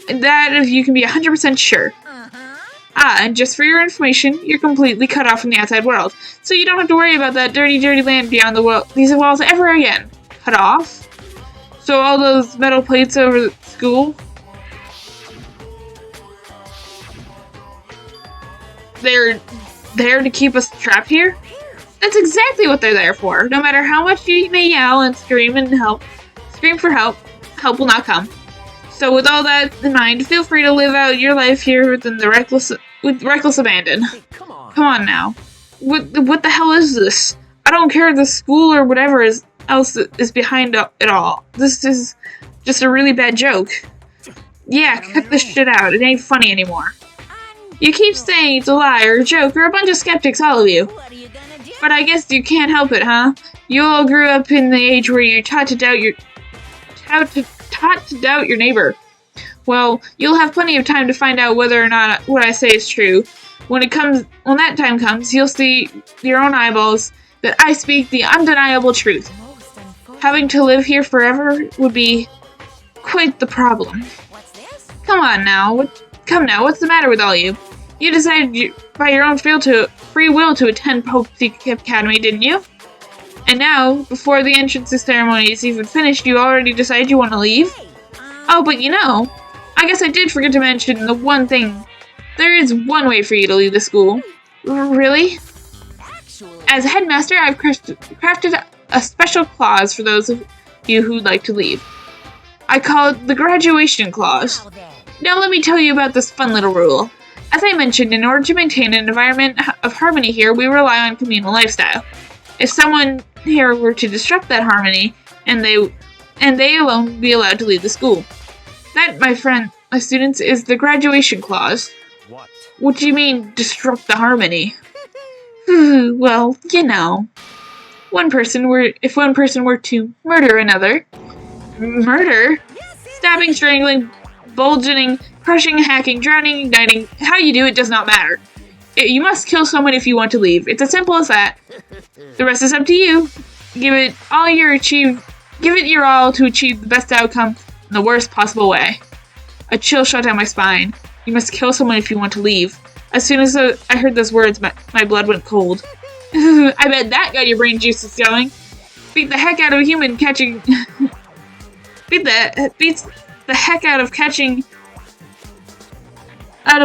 That you can be 100% sure. And just for your information, you're completely cut off from the outside world. So you don't have to worry about that dirty, dirty land beyond these walls ever again. Cut off? So all those metal plates over the school? They're there to keep us trapped here? That's exactly what they're there for. No matter how much you may yell and scream for help, help will not come. So with all that in mind, feel free to live out your life here with reckless abandon. Hey, come on now. What the hell is this? I don't care if the school or whatever else is behind it all. This is just a really bad joke. Yeah, cut this shit out. It ain't funny anymore. You keep saying it's a lie or a joke or a bunch of skeptics, all of you. What are you gonna do? But I guess you can't help it, huh? You all grew up in the age where you're taught to doubt your neighbor. Well, you'll have plenty of time to find out whether or not what I say is true. When that time comes, you'll see with your own eyeballs that I speak the undeniable truth. Having to live here forever would be quite the problem. What's this? Come now, what's the matter with all you? You decided by your own free will to attend Pope Academy, didn't you? And now, before the entrance ceremony is even finished, you already decided you want to leave? Oh, but I guess I did forget to mention the one thing. There is one way for you to leave the school. Really? Actually, As headmaster, I've crafted a special clause for those of you who'd like to leave. I call it the graduation clause. now then. Now let me tell you about this fun little rule. As I mentioned, in order to maintain an environment of harmony here, we rely on communal lifestyle. If someone here were to disrupt that harmony, and they alone would be allowed to leave the school. That, my students, is the graduation clause. What? What do you mean, disrupt the harmony? Well, if one person were to murder another, murder? Stabbing, strangling, bulging, crushing, hacking, drowning, igniting, how you do it does not matter. You must kill someone if you want to leave. It's as simple as that. The rest is up to you. Give it your all to achieve the best outcome in the worst possible way. A chill shot down my spine. You must kill someone if you want to leave. As soon as I heard those words, my blood went cold. I bet that got your brain juices going. Beat the heck out of a human catching... beats the heck out of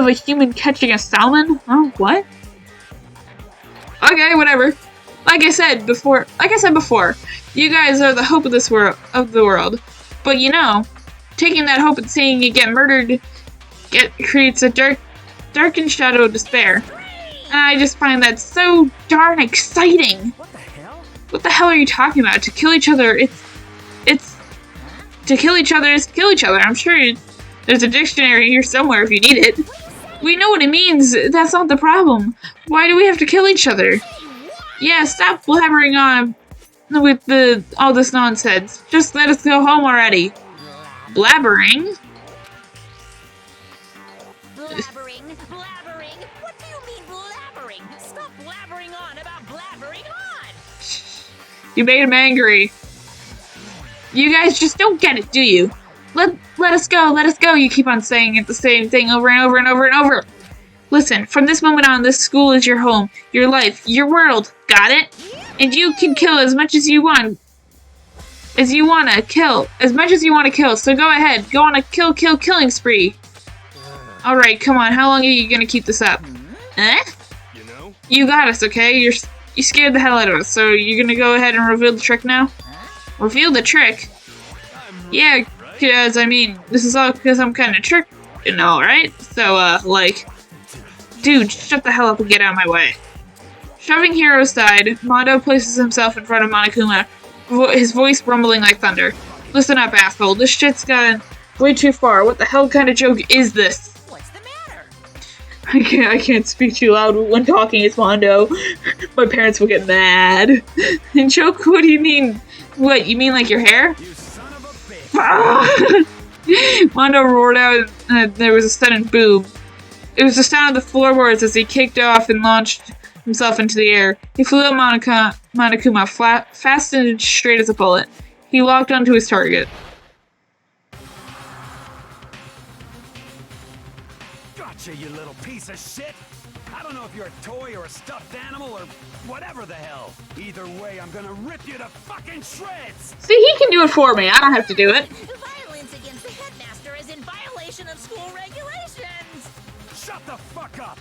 a human catching a salmon? Huh? What? Okay, whatever. Like I said before, you guys are the hope of the world. But taking that hope and seeing you get murdered creates a darkened shadow of despair. And I just find that so darn exciting. What the hell? What the hell are you talking about? To kill each other, it's To kill each other is to kill each other. I'm sure there's a dictionary here somewhere if you need it. We know what it means. That's not the problem. Why do we have to kill each other? Yeah, stop blabbering on with all this nonsense. Just let us go home already. Blabbering? Blabbering? What do you mean blabbering? Stop blabbering on about blabbering on! You made him angry. You guys just don't get it, do you? Let us go, you keep on saying it the same thing over and over and over and over. Listen, from this moment on, this school is your home, your life, your world, got it? And you can kill as much as you want. As much as you want to kill, so go ahead, go on a killing spree. Alright, come on, how long are you gonna keep this up? You know? You got us, okay? You scared the hell out of us, so you're gonna go ahead and reveal the trick now? Reveal the trick? Yeah, because, I mean, this is all because I'm kind of trick and all, right? So, like, dude, shut the hell up and get out of my way. Shoving Hero aside, Mondo places himself in front of Monokuma, his voice rumbling like thunder. Listen up, asshole. This shit's gone way too far. What the hell kind of joke is this? What's the matter? I can't speak too loud when talking as Mondo. My parents will get mad. And joke? What do you mean? What, you mean like your hair? You son of a bitch! Mondo roared out and there was a sudden boom. It was the sound of the floorboards as he kicked off and launched himself into the air. He flew at Monokuma fast and straight as a bullet. He locked onto his target. Gotcha, you little piece of shit! I don't know if you're a toy or a stuffed animal or whatever the hell. Either way, I'm gonna rip you to fucking shreds! See, he can do it for me. I don't have to do it. Violence against the headmaster is in violation of school regulations! Shut the fuck up!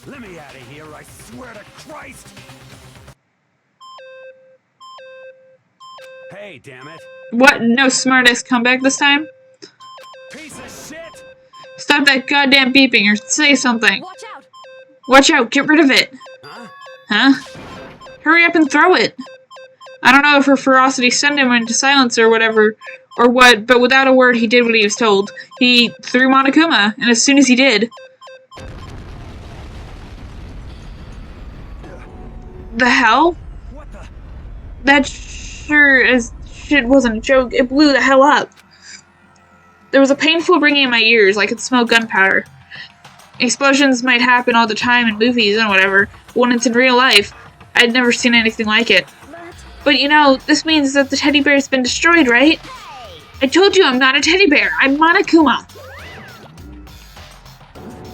Let me out of here, I swear to Christ! Hey, damn it. What? No smartass comeback this time? Piece of shit! Stop that goddamn beeping or say something. Watch out! Watch out, get rid of it. Huh? Huh? Hurry up and throw it. I don't know if her ferocity sent him into silence or whatever, or what, but without a word he did what he was told. He threw Monokuma, and as soon as he did... The hell? What the? That sure as shit wasn't a joke. It blew the hell up. There was a painful ringing in my ears. I could smell gunpowder. Explosions might happen all the time in movies and whatever, but when it's in real life, I'd never seen anything like it. But you know, this means that the teddy bear's been destroyed, right? I told you I'm not a teddy bear. I'm Monokuma.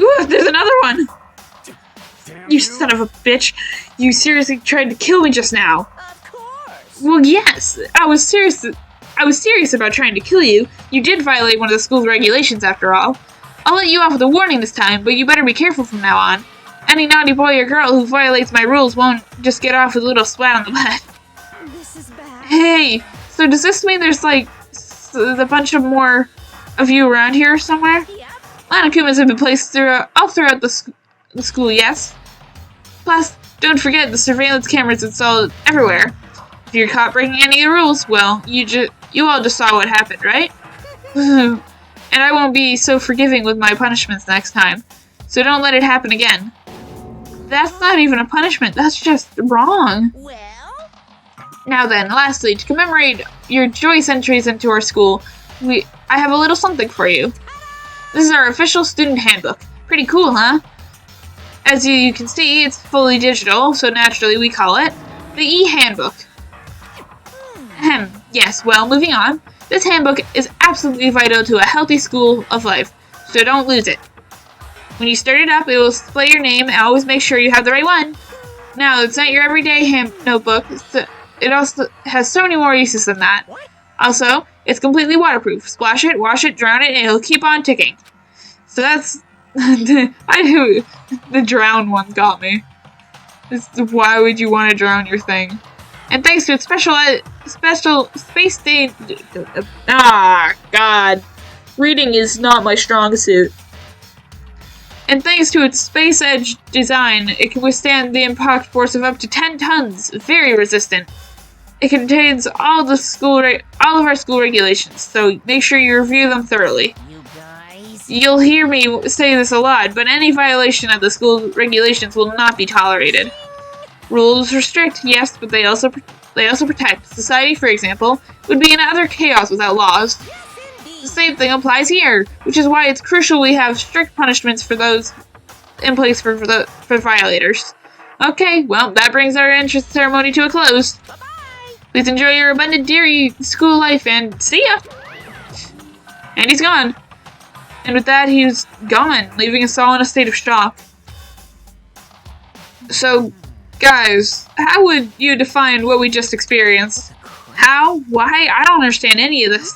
Ooh, there's another one. Damn You son of a bitch. You seriously tried to kill me just now. Of course! Well, yes. I was serious about trying to kill you. You did violate one of the school's regulations, after all. I'll let you off with a warning this time, but you better be careful from now on. Any naughty boy or girl who violates my rules won't just get off with a little splat on the butt. This is bad. Hey, so does this mean there's like a bunch of more of you around here somewhere? Yep. Monokumas have been placed throughout the school, yes? Plus, don't forget the surveillance cameras installed everywhere. If you're caught breaking any of the rules, well, you all just saw what happened, right? And I won't be so forgiving with my punishments next time. So don't let it happen again. That's not even a punishment, that's just wrong. Well? Now then, lastly, to commemorate your joyous entries into our school, I have a little something for you. This is our official student handbook. Pretty cool, huh? As you can see, it's fully digital, so naturally we call it the e-handbook. Yes, well, moving on. This handbook is absolutely vital to a healthy school of life, so don't lose it. When you start it up, it will display your name and always make sure you have the right one. Now, it's not your everyday notebook, so it also has so many more uses than that. Also, it's completely waterproof. Splash it, wash it, drown it, and it'll keep on ticking. So that's... the drown one got me. Why would you want to drown your thing? And thanks to its special space state... God. Reading is not my strong suit. And thanks to its space-edge design, it can withstand the impact force of up to 10 tons. Very resistant. It contains all of our school regulations, so make sure you review them thoroughly. You guys. You'll hear me say this a lot, but any violation of the school regulations will not be tolerated. Rules are strict, yes, but they also protect. Society, for example, would be in utter chaos without laws. The same thing applies here, which is why it's crucial we have strict punishments for those in place for violators. Okay, well, that brings our entrance ceremony to a close. Please enjoy your abundant dairy school life and see ya! And he's gone. And with that, he's gone, leaving us all in a state of shock. So, guys, how would you define what we just experienced? How? Why? I don't understand any of this.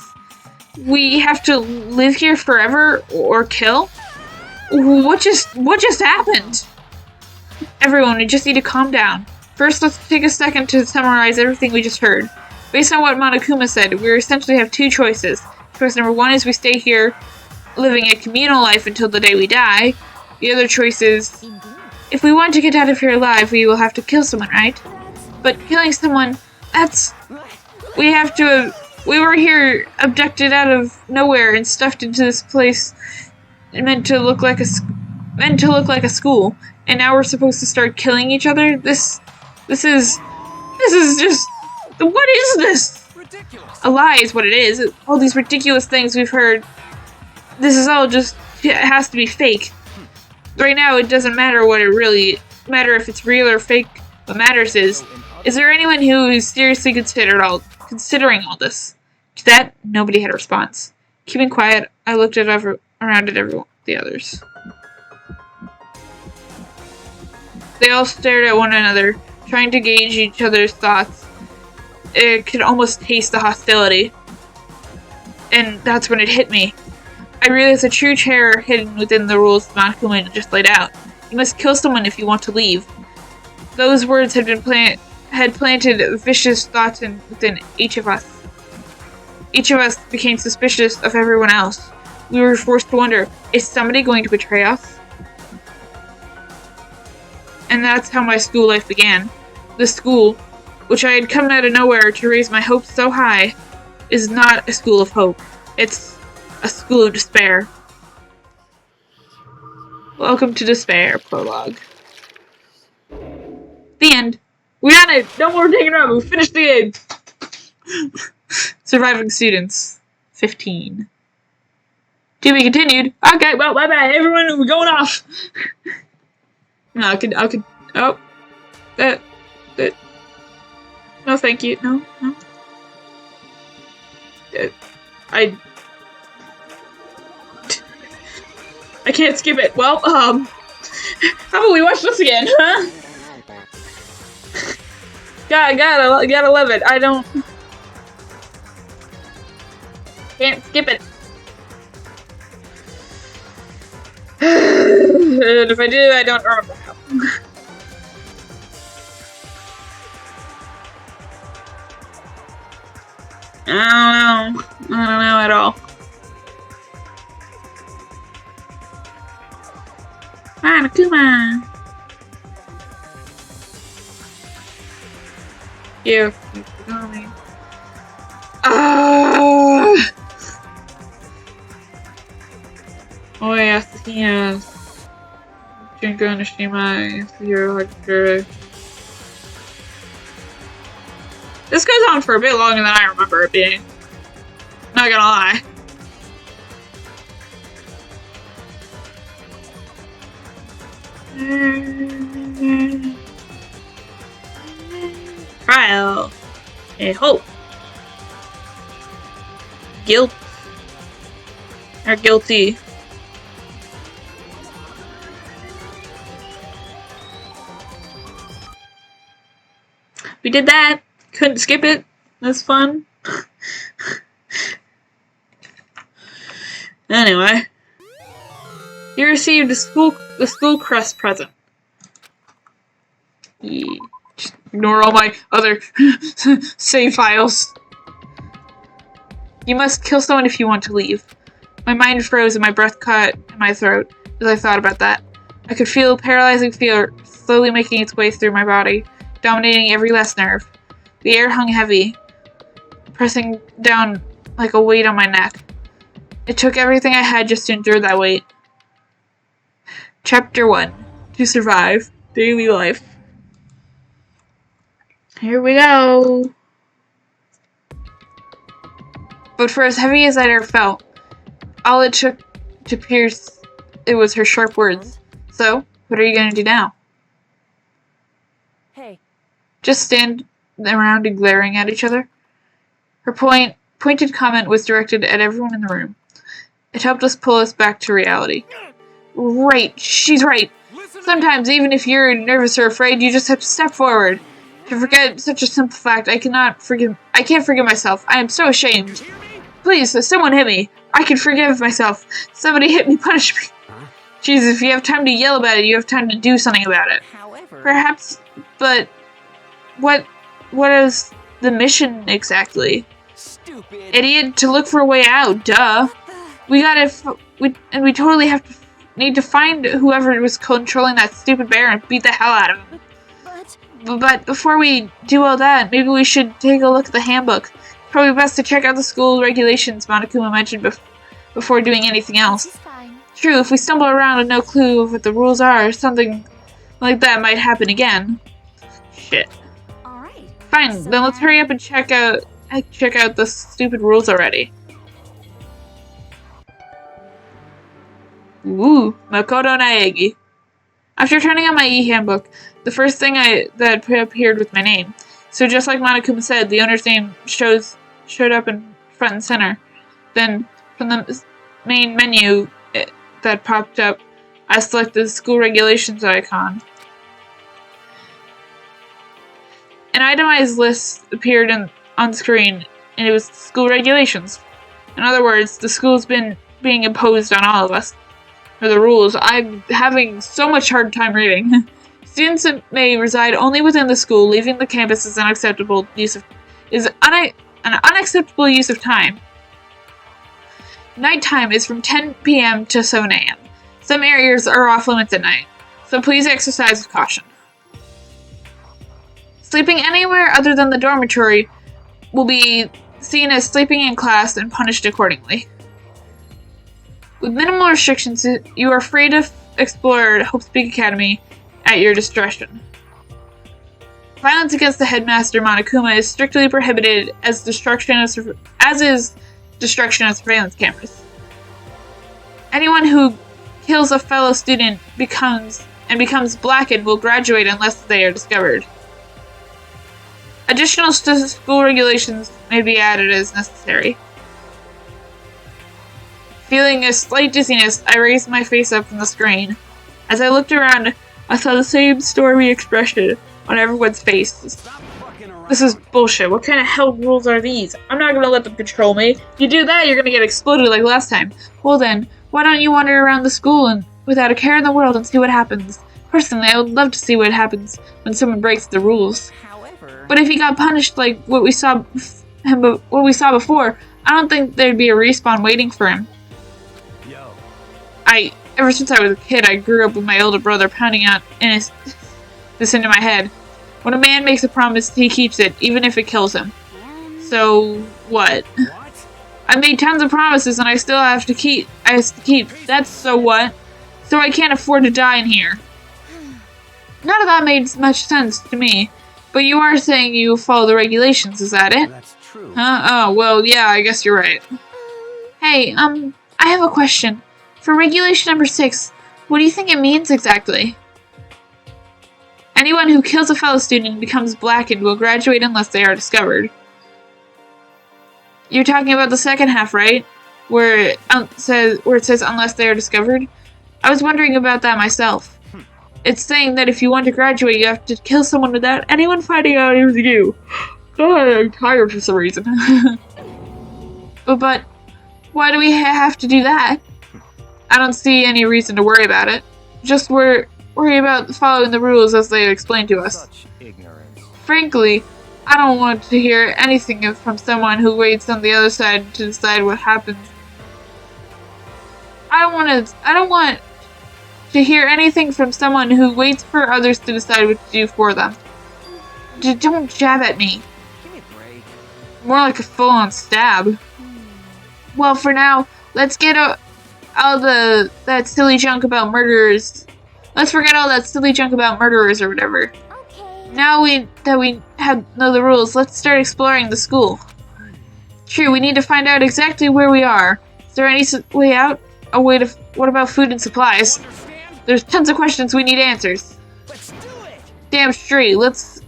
We have to live here forever or kill? What just happened? Everyone, we just need to calm down. First, let's take a second to summarize everything we just heard. Based on what Monokuma said, we essentially have two choices. Choice number one is we stay here, living a communal life until the day we die. The other choice is, if we want to get out of here alive, we will have to kill someone, right? But killing someone, we were here abducted out of nowhere and stuffed into this place meant to look like a school. And now we're supposed to start killing each other? This is just, what is this? Ridiculous. A lie is what it is. All these ridiculous things we've heard. This is all just, it has to be fake. Right now, it doesn't matter if it's real or fake. What matters is there anyone who is seriously considering all this? To that, nobody had a response. Keeping quiet, I looked around at everyone, the others. They all stared at one another, trying to gauge each other's thoughts. It could almost taste the hostility. And that's when it hit me. I realized a true terror hidden within the rules Monokuma just laid out. You must kill someone if you want to leave. Those words had planted vicious thoughts within each of us. Each of us became suspicious of everyone else. We were forced to wonder, is somebody going to betray us? And that's how my school life began. The school, which I had come out of nowhere to raise my hopes so high, is not a school of hope. It's a school of despair. Welcome to Despair, prologue. The end. We got it! No more taking around. We finished the game. Surviving students. 15. To be continued. Okay, well, bye-bye, everyone. We're going off. No, I could, oh. That. No, thank you. No. I can't skip it. Well, how about we watch this again, huh? Gotta love it. I don't... Can't skip it. And if I do, I don't remember how. I don't know at all. Monokuma! You know me. Oh yes, yes. Junko Nishima, Hero Hachiro. This goes on for a bit longer than I remember it being. Not gonna lie. Trial. A hope. Guilt. Or guilty. We did that. Couldn't skip it. That's fun. Anyway. You received the school crest present. Just ignore all my other save files. You must kill someone if you want to leave. My mind froze and my breath caught in my throat as I thought about that. I could feel paralyzing fear slowly making its way through my body, dominating every last nerve. The air hung heavy, pressing down like a weight on my neck. It took everything I had just to endure that weight. Chapter 1. To survive. Daily life. Here we go. But for as heavy as I'd ever felt, all it took to pierce it was her sharp words. So, what are you going to do now? Hey. Just stand around and glaring at each other? Her pointed comment was directed at everyone in the room. It helped us pull us back to reality. Right, she's right. Sometimes, even if you're nervous or afraid, you just have to step forward. To forget such a simple fact, I can't forgive myself. I am so ashamed. Please, someone hit me. I can forgive myself. Somebody hit me, punish me. Jeez, if you have time to yell about it, you have time to do something about it. However... Perhaps, but what is the mission exactly? Stupid. Idiot, to look for a way out, duh. We totally need to find whoever was controlling that stupid bear and beat the hell out of him. But before we do all that, maybe we should take a look at the handbook. Probably best to check out the school regulations Monokuma mentioned before doing anything else. Fine. True, if we stumble around with no clue of what the rules are, something like that might happen again. Shit. Alright. Fine, then let's hurry up and check out the stupid rules already. Ooh, Makoto Naegi. After turning on my e-handbook, the first thing that appeared was my name. So just like Monokuma said, the owner's name showed up in front and center. Then, from the main menu that popped up, I selected the school regulations icon. An itemized list appeared on screen, and it was school regulations. In other words, the school's been being imposed on all of us. Or the rules. I'm having so much hard time reading. Students may reside only within the school. Leaving the campus is an unacceptable use of time. Nighttime is from 10 p.m. to 7 a.m. Some areas are off limits at night, so please exercise with caution. Sleeping anywhere other than the dormitory will be seen as sleeping in class and punished accordingly. With minimal restrictions, you are free to explore Hope Peak Academy at your discretion. Violence against the headmaster Monokuma is strictly prohibited as is destruction of surveillance cameras. Anyone who kills a fellow student becomes blackened will graduate unless they are discovered. Additional school regulations may be added as necessary. Feeling a slight dizziness, I raised my face up from the screen. As I looked around, I saw the same stormy expression on everyone's faces. This is bullshit. What kind of hell rules are these? I'm not gonna let them control me. If you do that, you're gonna get exploded like last time. Well then, why don't you wander around the school and without a care in the world and see what happens? Personally, I would love to see what happens when someone breaks the rules. However... But if he got punished like what we saw before, I don't think there'd be a respawn waiting for him. Ever since I was a kid, I grew up with my older brother pounding out this into my head. When a man makes a promise, he keeps it, even if it kills him. So, what? I made tons of promises and I still have to keep. That's so what? So I can't afford to die in here. None of that made much sense to me. But you are saying you follow the regulations, is that it? That's true. Huh? Oh, well, yeah, I guess you're right. Hey, I have a question. For regulation number 6, what do you think it means exactly? Anyone who kills a fellow student and becomes blackened will graduate unless they are discovered. You're talking about the second half, right? Where it says unless they are discovered? I was wondering about that myself. It's saying that if you want to graduate, you have to kill someone without anyone finding out it was you. God, I'm tired for some reason. But why do we have to do that? I don't see any reason to worry about it. Just worry about following the rules as they explain to us. Such ignorance. Frankly, I don't want to hear anything from someone who waits on the other side to decide what happens. I don't want to hear anything from someone who waits for others to decide what to do for them. Don't jab at me. More like a full-on stab. Well, for now, let's get all that silly junk about murderers. Let's forget all that silly junk about murderers or whatever. Okay. Now that we know the rules, let's start exploring the school. True, we need to find out exactly where we are. Is there any way out? What about food and supplies? There's tons of questions we need answers. Let's do it! Damn straight. Let's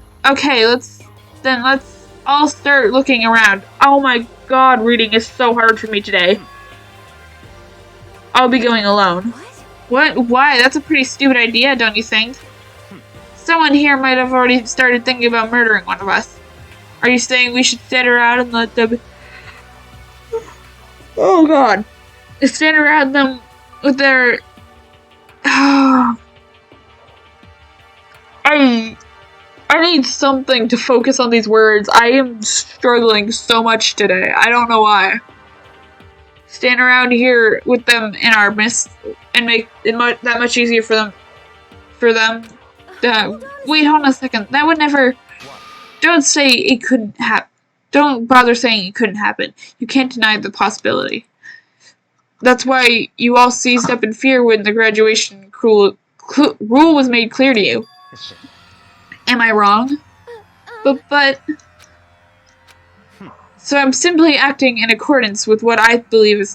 all start looking around. Oh my god, reading is so hard for me today. I'll be going alone. What? Why? That's a pretty stupid idea, don't you think? Someone here might have already started thinking about murdering one of us. Are you saying we should stand around and let them... Oh god. Stand around them with their... I need something to focus on these words. I am struggling so much today. I don't know why. Stand around here with them in our midst and make it that much easier for them. Wait, hold on a second. That would never... Don't say it couldn't happen. Don't bother saying it couldn't happen. You can't deny the possibility. That's why you all seized up in fear when the graduation rule was made clear to you. Am I wrong? But... So I'm simply acting in accordance with what I believe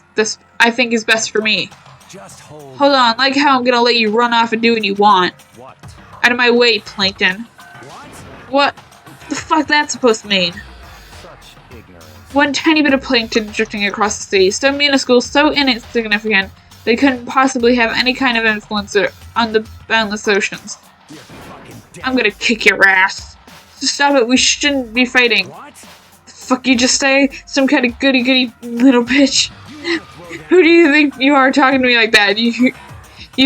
I think is best for me. Just Hold on, like how I'm gonna let you run off and do what you want. What? Out of my way, Plankton. What the fuck that's supposed to mean? Such ignorance. One tiny bit of plankton drifting across the sea, so minuscule, so insignificant, they couldn't possibly have any kind of influence on the boundless oceans. You're fucking dead. I'm gonna kick your ass. Stop it, we shouldn't be fighting. What? The fuck you just say? Some kind of goody-goody little bitch. Who do you think you are talking to me like that? You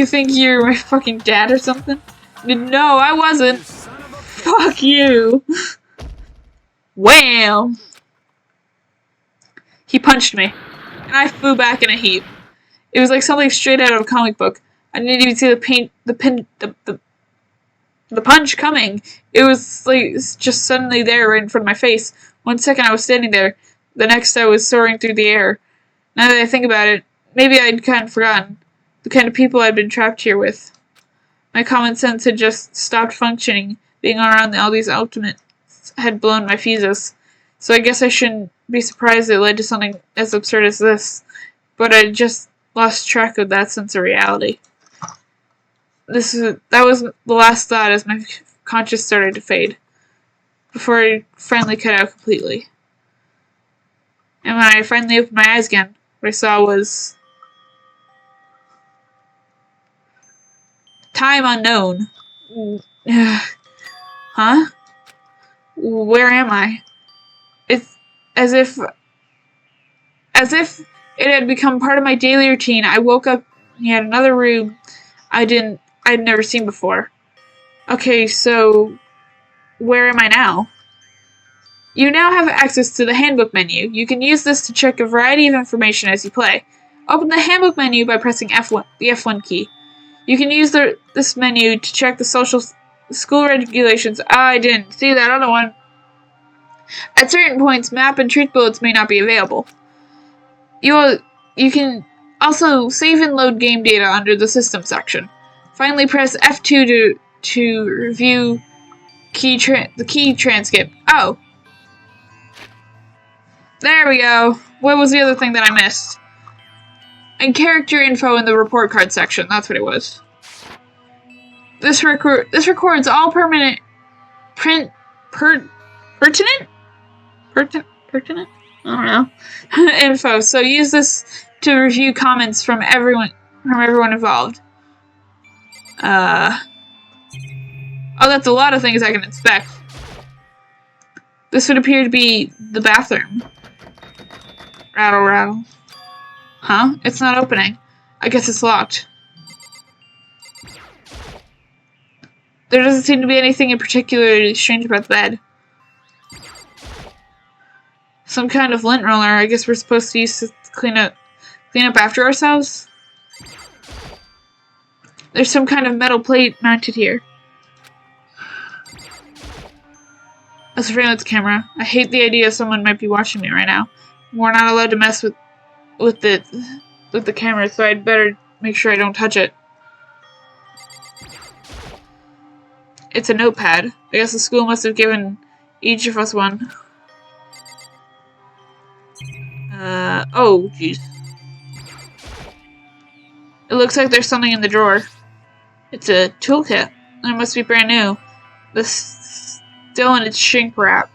think you're my fucking dad or something? No, I wasn't. Fuck you. Wham! He punched me, and I flew back in a heap. It was like something straight out of a comic book. I didn't even see the punch coming. It was like just suddenly there right in front of my face. 1 second I was standing there, the next I was soaring through the air. Now that I think about it, maybe I'd kind of forgotten the kind of people I'd been trapped here with. My common sense had just stopped functioning. Being around all these ultimates had blown my fuses. So I guess I shouldn't be surprised it led to something as absurd as this. But I just lost track of that sense of reality. That was the last thought as my conscience started to fade. Before I finally cut out completely. And when I finally opened my eyes again, what I saw was... Time unknown. Huh? Where am I? It's as if it had become part of my daily routine. I woke up in yet another room I'd never seen before. Okay, so where am I now? You now have access to the handbook menu. You can use this to check a variety of information as you play. Open the handbook menu by pressing F1, the F1 key. You can use this menu to check the school regulations. I didn't see that other one. At certain points, map and truth bullets may not be available. You can also save and load game data under the system section. Finally, press F2 to review the key transcript. Oh. There we go. What was the other thing that I missed? And character info in the report card section. That's what it was. This records all pertinent? I don't know. Info. So use this to review comments from everyone involved. Oh, that's a lot of things I can inspect. This would appear to be the bathroom. Rattle, rattle. Huh? It's not opening. I guess it's locked. There doesn't seem to be anything in particular strange about the bed. Some kind of lint roller. I guess we're supposed to use to clean up after ourselves. There's some kind of metal plate mounted here. A A surveillance camera. I hate the idea someone might be watching me right now. We're not allowed to mess with the camera, so I'd better make sure I don't touch it. It's a notepad. I guess the school must have given each of us one. Oh, jeez. It looks like there's something in the drawer. It's a toolkit. It must be brand new. This still in its shrink wrap.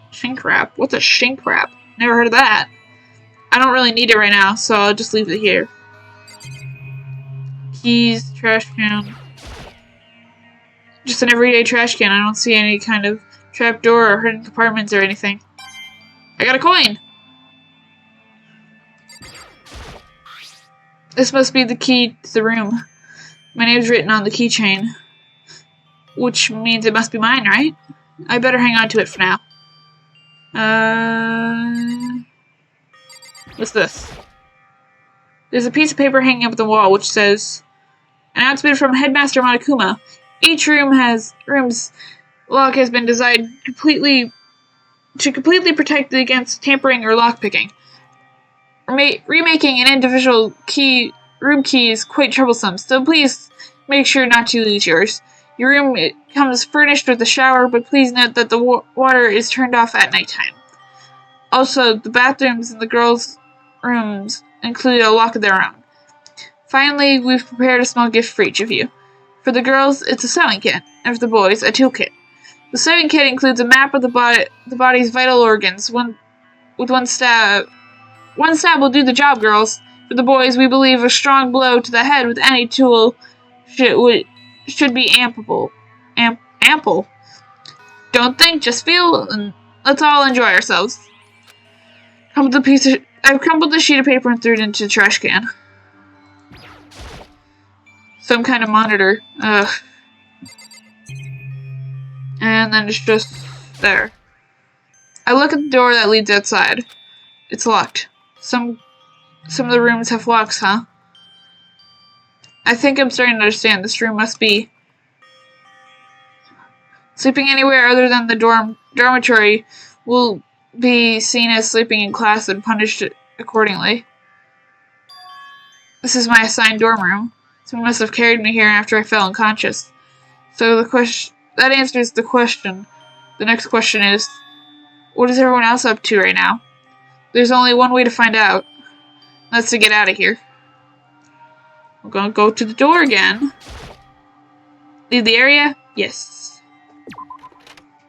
Shrink wrap? What's a shrink wrap? Never heard of that. I don't really need it right now, so I'll just leave it here. Keys, trash can. Just an everyday trash can. I don't see any kind of trapdoor or hidden compartments or anything. I got a coin! This must be the key to the room. My name's written on the keychain. Which means it must be mine, right? I better hang on to it for now. What's this? There's a piece of paper hanging up the wall which says, announcement from Headmaster Monokuma. Each room's lock has been designed to completely protect it against tampering or lockpicking. Remaking an individual room key is quite troublesome, so please make sure not to lose yours. Your room comes furnished with a shower, but please note that the water is turned off at nighttime. Also, the bathrooms in the girls' rooms include a lock of their own. Finally, we've prepared a small gift for each of you. For the girls, it's a sewing kit, and for the boys, a toolkit. The sewing kit includes a map of the body's vital organs, with one stab. One stab will do the job, girls. For the boys, we believe a strong blow to the head with any tool should be ample. Ample. Don't think, just feel, and let's all enjoy ourselves. I've crumpled the sheet of paper and threw it into the trash can. Some kind of monitor. Ugh. And then it's just there. I look at the door that leads outside. It's locked. Some of the rooms have locks, huh? I think I'm starting to understand. This room must be... Sleeping anywhere other than the dormitory will be seen as sleeping in class and punished accordingly. This is my assigned dorm room. Someone must have carried me here after I fell unconscious. So that answers the question. The next question is, what is everyone else up to right now? There's only one way to find out. That's to get out of here. We're gonna go to the door again. Leave the area? Yes.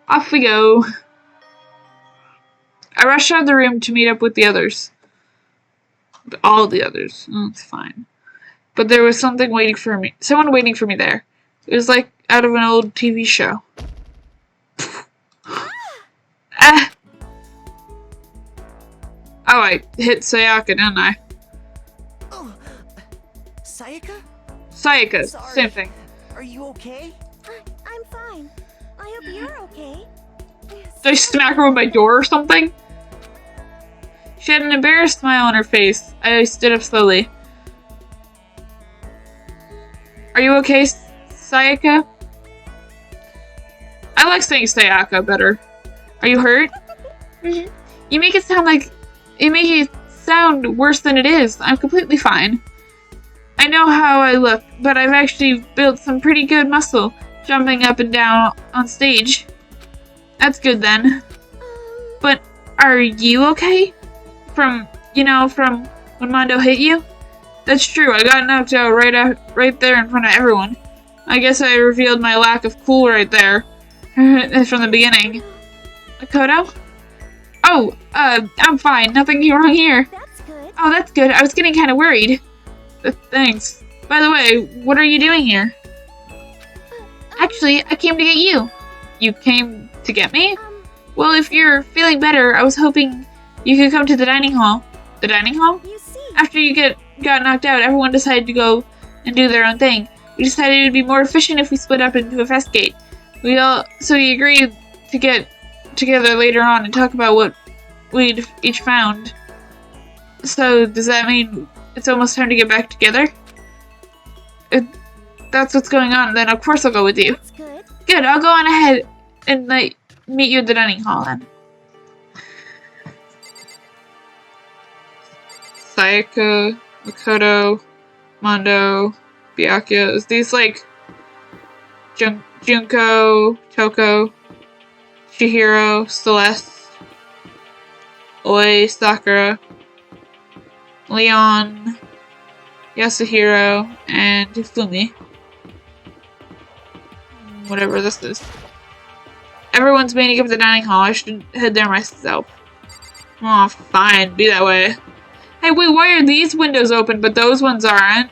Off we go. I rushed out of the room to meet up with the others. All the others. Oh, it's fine. But there was someone waiting for me there. It was like out of an old TV show. Ah! Oh, I hit Sayaka, didn't I? Oh, Sayaka? Sayaka, Sorry. same thing. Are you okay? I'm fine. I hope you're okay. Did I smack her with my door or something? She had an embarrassed smile on her face. I stood up slowly. Are you okay, Sayaka? I like saying Sayaka better. Are you hurt? You make it sound worse than it is. I'm completely fine. I know how I look, but I've actually built some pretty good muscle jumping up and down on stage. That's good then. But are you okay? From when Mondo hit you? That's true, I got knocked out right there in front of everyone. I guess I revealed my lack of cool right there. From the beginning. Makoto? Oh, I'm fine. Nothing wrong here. That's good. Oh, that's good. I was getting kind of worried. Thanks. By the way, what are you doing here? Actually, I came to get you. You came to get me? Well, if you're feeling better, I was hoping you could come to the dining hall. The dining hall? You see. After you got knocked out, everyone decided to go and do their own thing. We decided it would be more efficient if we split up into a fest gate. So we agreed to get together later on and talk about what we'd each found. So, does that mean it's almost time to get back together? If that's what's going on, then of course I'll go with you. That's good. Good, I'll go on ahead and meet you at the dining hall then. Sayaka, Makoto, Mondo, Byakuya. Is these like Junko, Toko, Chihiro, Celeste, Oi, Sakura, Leon, Yasuhiro, and Fumi. Whatever this is. Everyone's meeting up at the dining hall. I should head there myself. Oh, fine. Be that way. Hey, wait, why are these windows open, but those ones aren't?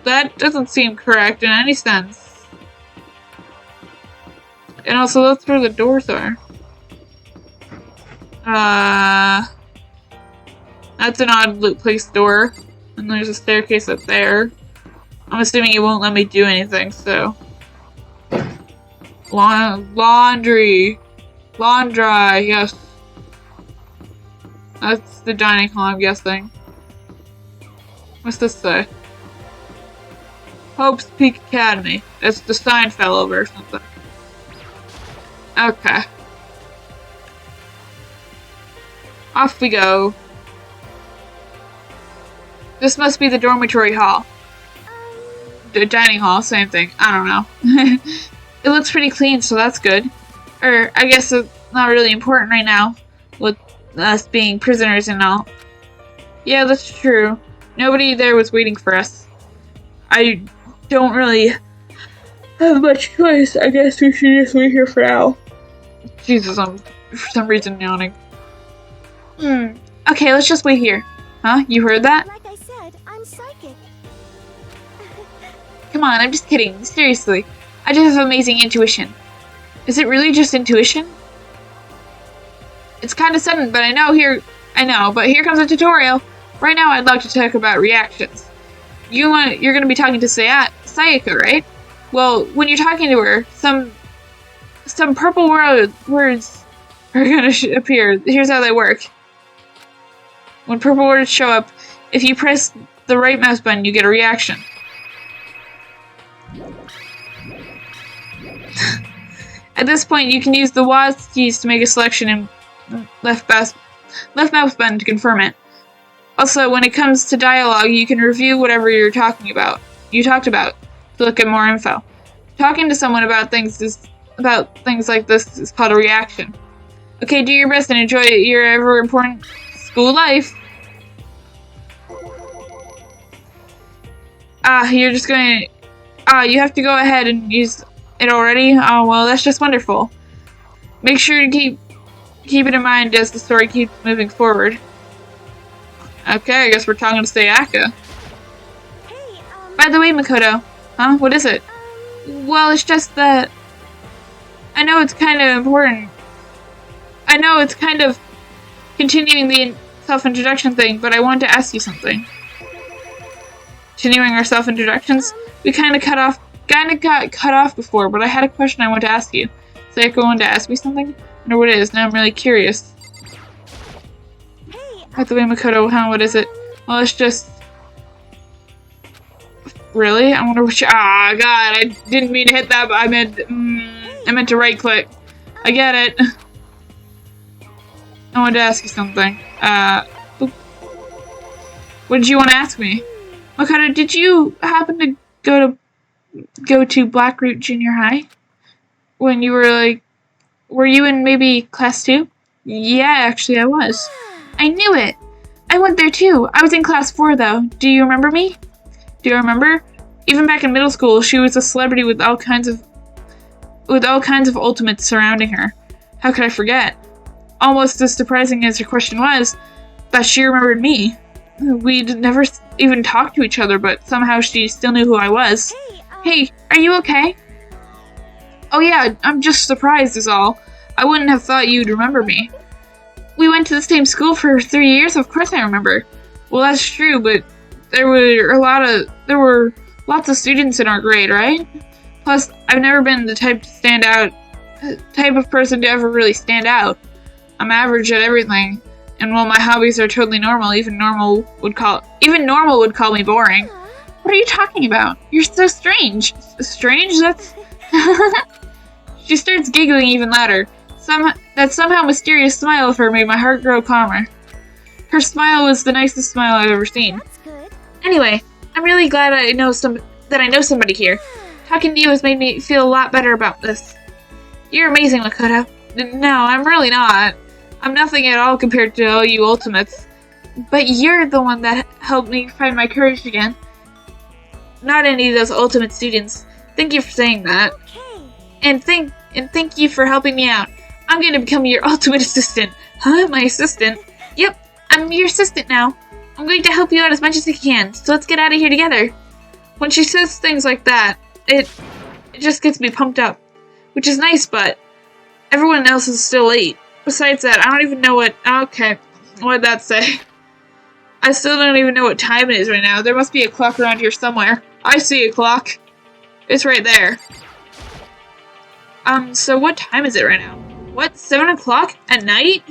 That doesn't seem correct in any sense. And also, that's where the doors are. That's an odd placed door. And there's a staircase up there. I'm assuming it won't let me do anything, so... Laundry! Laundry, yes. That's the dining hall, I'm guessing. What's this say? Hope's Peak Academy. It's the sign fell over or something. Okay. Off we go. This must be the dormitory hall. The dining hall, same thing. I don't know. It looks pretty clean, so that's good. Or, I guess it's not really important right now, with us being prisoners and all. Yeah, that's true. Nobody there was waiting for us. I don't really have much choice. I guess we should just wait here for now. Jesus, I'm for some reason yawning. Okay, let's just wait here. Huh? You heard that? Like I said, I'm psychic. Come on, I'm just kidding. Seriously. I just have amazing intuition. Is it really just intuition? It's kind of sudden, but I know, but here comes a tutorial. Right now, I'd like to talk about reactions. You're gonna be talking to Sayaka, right? Well, when you're talking to her, some purple words are gonna appear. Here's how they work. When purple words show up, if you press the right mouse button, you get a reaction. At this point, you can use the WASD keys to make a selection and left mouse button to confirm it. Also, when it comes to dialogue, you can review whatever you talked about to look at more info. Talking to someone about things like this is called a reaction. Okay, do your best and enjoy your ever important school life. You have to go ahead and use it already? Oh, well, that's just wonderful. Make sure to keep it in mind as the story keeps moving forward. Okay, I guess we're talking to Sayaka. Hey, By the way, Makoto. Huh? What is it? Well, it's just that... I know it's kind of important. I know it's kind of continuing the self-introduction thing, but I wanted to ask you something. Continuing our self-introductions? We kind of got cut off before, but I had a question I wanted to ask you. Sayaka wanted to ask me something? I wonder what it is. Now I'm really curious. By the way, Makoto, huh? What is it? Well, it's just... Really? I wonder which... Ah, God, I didn't mean to hit that, but I meant to right-click. I get it. I wanted to ask you something. What did you want to ask me? Makoto, did you happen to go to Blackroot Junior High? When you were like... Were you in maybe class 2? Yeah, actually I was. I knew it! I went there too. I was in class 4 though. Do you remember me? Do you remember? Even back in middle school, she was a celebrity with all kinds of ultimates surrounding her. How could I forget? Almost as surprising as her question was, that she remembered me. We'd never even talked to each other, but somehow she still knew who I was. Hey, are you okay? Oh yeah, I'm just surprised is all. I wouldn't have thought you'd remember me. We went to the same school for 3 years, of course I remember. Well, that's true, but there were lots of students in our grade, right? Plus, I've never been the type of person to ever really stand out. I'm average at everything, and while my hobbies are totally normal, even normal would call me boring. What are you talking about? You're so strange. Strange? That's She starts giggling even louder. That somehow mysterious smile of her made my heart grow calmer. Her smile was the nicest smile I've ever seen. That's good. Anyway, I'm really glad I know somebody here. Talking to you has made me feel a lot better about this. You're amazing, Makoto. No, I'm really not. I'm nothing at all compared to all you Ultimates. But you're the one that helped me find my courage again. Not any of those Ultimate students. Thank you for saying that. Okay. And thank you for helping me out. I'm going to become your Ultimate Assistant. Huh? My assistant? Yep, I'm your assistant now. I'm going to help you out as much as I can, so let's get out of here together. When she says things like that, it just gets me pumped up. Which is nice, but everyone else is still late. Besides that, I don't even know what... Okay, what did that say? I still don't even know what time it is right now. There must be a clock around here somewhere. I see a clock. It's right there. So what time is it right now? What, 7 o'clock at night?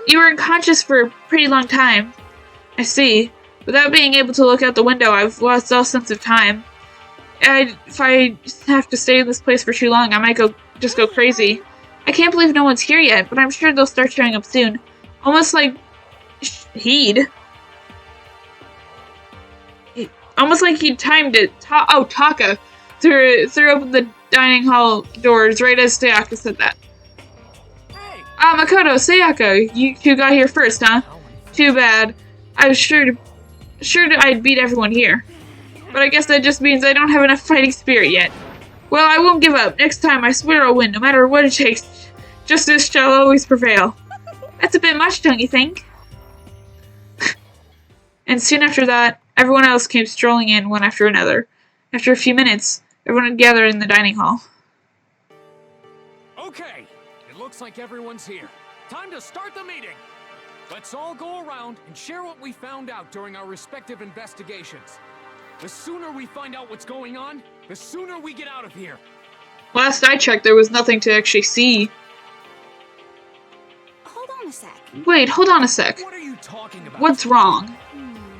You were unconscious for a pretty long time. I see. Without being able to look out the window, I've lost all sense of time. If I have to stay in this place for too long, I might just go crazy. I can't believe no one's here yet, but I'm sure they'll start showing up soon. Almost like almost like he'd timed it. Taka threw open the dining hall doors right as Sayaka said that. Hey! Makoto, Sayaka, you two got here first, huh? Too bad. I was sure I'd beat everyone here. But I guess that just means I don't have enough fighting spirit yet. Well, I won't give up. Next time, I swear I'll win, no matter what it takes. Justice shall always prevail. That's a bit much, don't you think? And soon after that, everyone else came strolling in, one after another. After a few minutes, everyone had gathered in the dining hall. Okay, it looks like everyone's here. Time to start the meeting. Let's all go around and share what we found out during our respective investigations. The sooner we find out what's going on, the sooner we get out of here. Last I checked, there was nothing to actually see. Hold on a sec. Wait, hold on a sec. What are you talking about? What's wrong?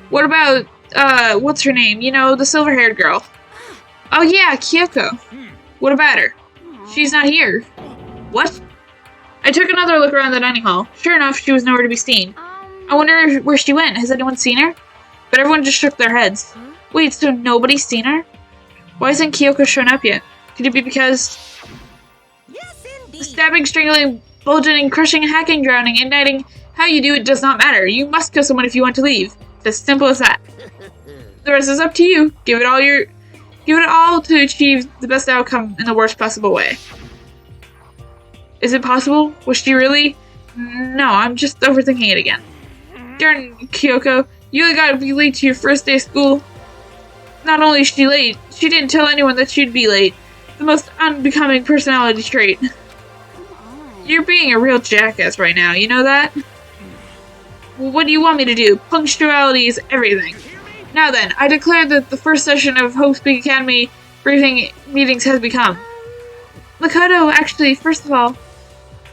What about, what's her name? You know, the silver-haired girl. Oh yeah, Kyoko. What about her? She's not here. What? I took another look around the dining hall. Sure enough, she was nowhere to be seen. I wonder where she went. Has anyone seen her? But everyone just shook their heads. Wait, so nobody's seen her? Why hasn't Kyoko shown up yet? Could it be because... Yes, indeed. Stabbing, strangling, bludgeoning, crushing, hacking, drowning, igniting... How you do it does not matter. You must kill someone if you want to leave. It's as simple as that. The rest is up to you. Give it all to achieve the best outcome in the worst possible way. Is it possible? Was she really? No, I'm just overthinking it again. Darn, Kyoko. You gotta be late to your first day of school. Not only is she late, she didn't tell anyone that she'd be late. The most unbecoming personality trait. You're being a real jackass right now, you know that? Well, what do you want me to do? Punctuality is everything. Now then, I declare that the first session of Hope's Big Academy briefing meetings has begun. Makoto, actually, first of all,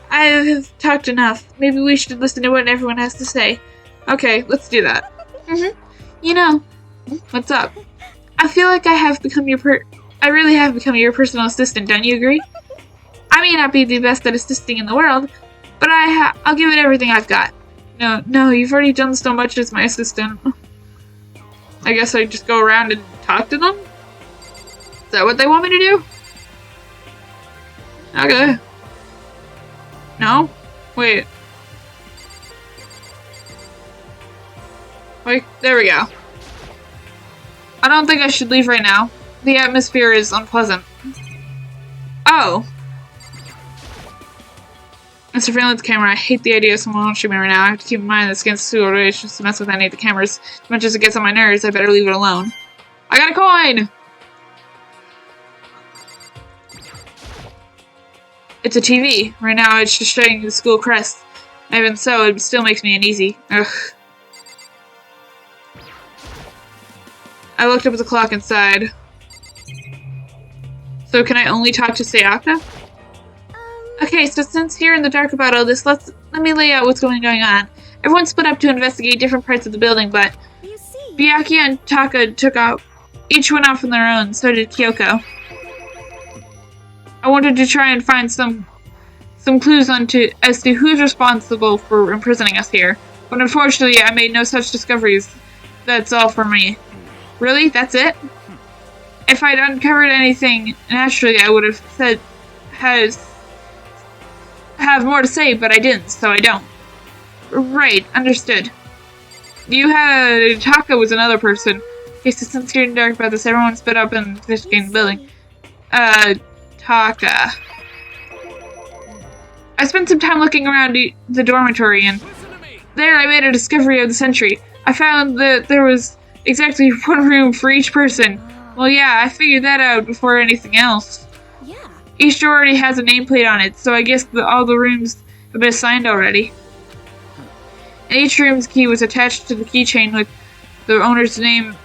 I have talked enough. Maybe we should listen to what everyone has to say. Okay, let's do that. You know, what's up? I feel like I really have become your personal assistant, don't you agree? I may not be the best at assisting in the world, but I'll give it everything I've got. No, you've already done so much as my assistant. I guess I just go around and talk to them? Is that what they want me to do? Okay. No? Wait. Wait, there we go. I don't think I should leave right now. The atmosphere is unpleasant. Oh. A surveillance camera. I hate the idea of someone watching me right now. I have to keep in mind that against situations to mess with any of the cameras. As much as it gets on my nerves, I better leave it alone. I got a coin! It's a TV. Right now it's just showing the school crest. Even so, it still makes me uneasy. Ugh. I looked up at the clock inside. So can I only talk to Sayaka? Okay, so since you're in the dark about all this, let me lay out what's going on. Everyone split up to investigate different parts of the building, but Byakuya and Taka took off. Each went off on their own, so did Kyoko. I wanted to try and find some clues as to who's responsible for imprisoning us here. But unfortunately, I made no such discoveries. That's all for me. Really? That's it? If I'd uncovered anything naturally, I would have have more to say, but I didn't, so I don't. Right, understood. You had... Taka was another person. In case it's unscared and dark about this, everyone split up and investigating the building. Taka. I spent some time looking around the dormitory, and there I made a discovery of the century. I found that there was exactly one room for each person. Well, yeah, I figured that out before anything else. Yeah. Each door already has a nameplate on it, so I guess all the rooms have been assigned already. And each room's key was attached to the keychain with the owner's name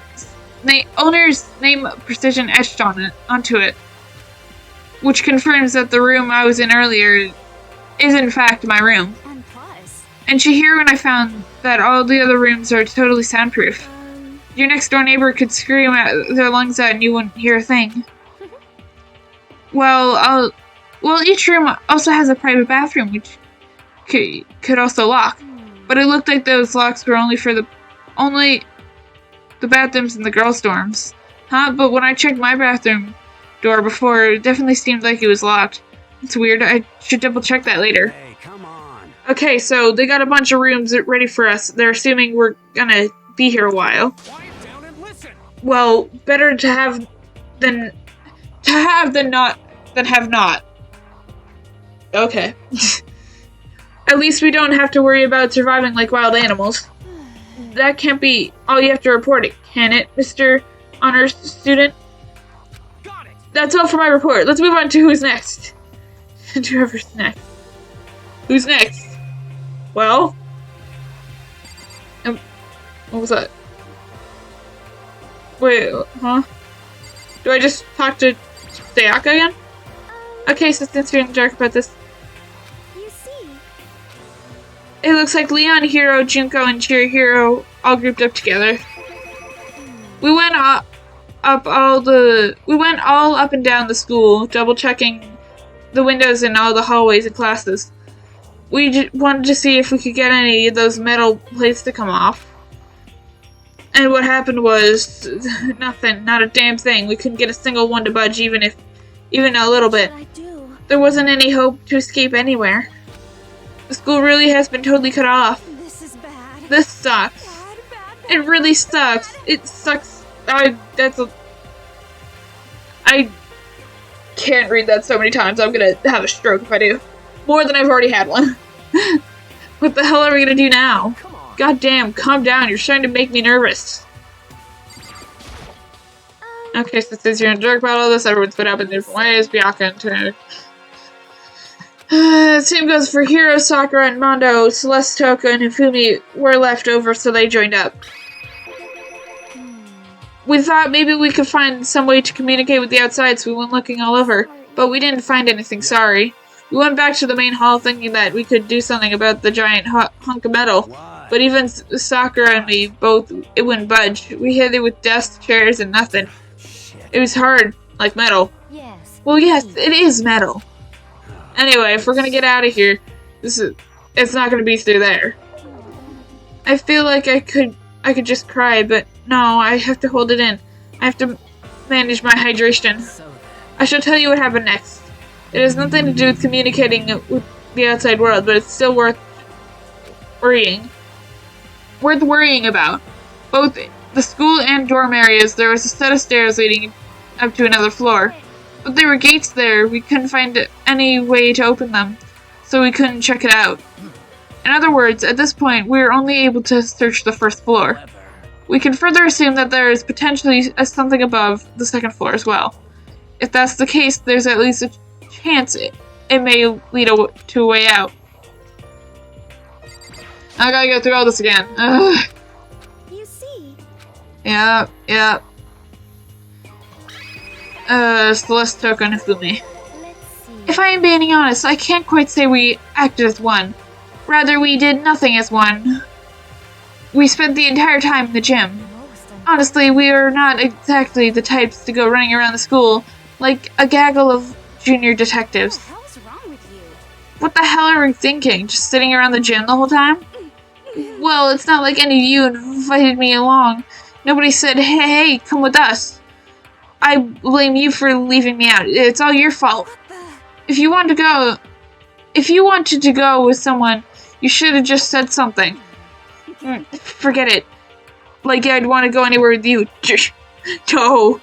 precision etched onto it, which confirms that the room I was in earlier is in fact my room. And plus. And Chihiro and I found that all the other rooms are totally soundproof. Your next door neighbor could scream their lungs out and you wouldn't hear a thing. Well, each room also has a private bathroom, which could also lock. But it looked like those locks were only for the bathrooms in the girls' dorms. Huh? But when I checked my bathroom door before, it definitely seemed like it was locked. It's weird. I should double check that later. Hey, come on. Okay, so they got a bunch of rooms ready for us. They're assuming we're gonna be here a while. Quiet down and listen. Well, better to have than have not. Okay. At least we don't have to worry about surviving like wild animals. That can't be all you have to report it, can it, Mr. Honors Student? Got it. That's all for my report. Let's move on to who's next. Whoever's next. Who's next? Well? What was that? Wait, huh? Do I just talk to Sayaka again? Okay, so since you're in the dark about this, You see. it looks like Leon, Hiro, Junko, and Chihiro all grouped up together. We went all up and down the school, double checking the windows in all the hallways and classes. We wanted to see if we could get any of those metal plates to come off. And what happened was nothing, not a damn thing. We couldn't get a single one to budge, even a little bit. What should I do? There wasn't any hope to escape anywhere. The school really has been totally cut off. This is bad. This sucks. Bad, bad, bad. It really sucks. It sucks. I can't read that so many times. I'm gonna have a stroke if I do. More than I've already had one. What the hell are we gonna do now? Come on. God damn, calm down. You're starting to make me nervous. Okay, so since you're in dark about all this, everyone's split up in different ways. Byakuya and Tuna. Same goes for Hiro, Sakura, and Mondo. Celeste, Toko, and Hifumi were left over, so they joined up. We thought maybe we could find some way to communicate with the outside, so we went looking all over. But we didn't find anything, sorry. We went back to the main hall thinking that we could do something about the giant hunk of metal. Why? But even Sakura and me, it wouldn't budge. We hit it with desks, chairs, and nothing. Shit. It was hard, like metal. Yes. Well, yes, it is metal. Anyway, if we're gonna get out of here, it's not gonna be through there. I feel like I could just cry, but no, I have to hold it in. I have to manage my hydration. I shall tell you what happened next. It has nothing to do with communicating with the outside world, but it's still worth worrying about. Both the school and dorm areas, there was a set of stairs leading up to another floor. But there were gates there. We couldn't find any way to open them, so we couldn't check it out. In other words, at this point, we were only able to search the first floor. We can further assume that there is potentially something above the second floor as well. If that's the case, there's at least a chance it may lead to a way out. I gotta go through all this again. Ugh. You see. Yeah. Celeste, Toko, and Hifumi. Let's see. If I am being honest, I can't quite say we acted as one. Rather, we did nothing as one. We spent the entire time in the gym. Honestly, we are not exactly the types to go running around the school like a gaggle of junior detectives. What the hell's wrong with you? What the hell are we thinking? Just sitting around the gym the whole time? Well, it's not like any of you invited me along. Nobody said, hey, come with us. I blame you for leaving me out. It's all your fault. If you wanted to go with someone, you should have just said something. Forget it. Like I'd want to go anywhere with you. No.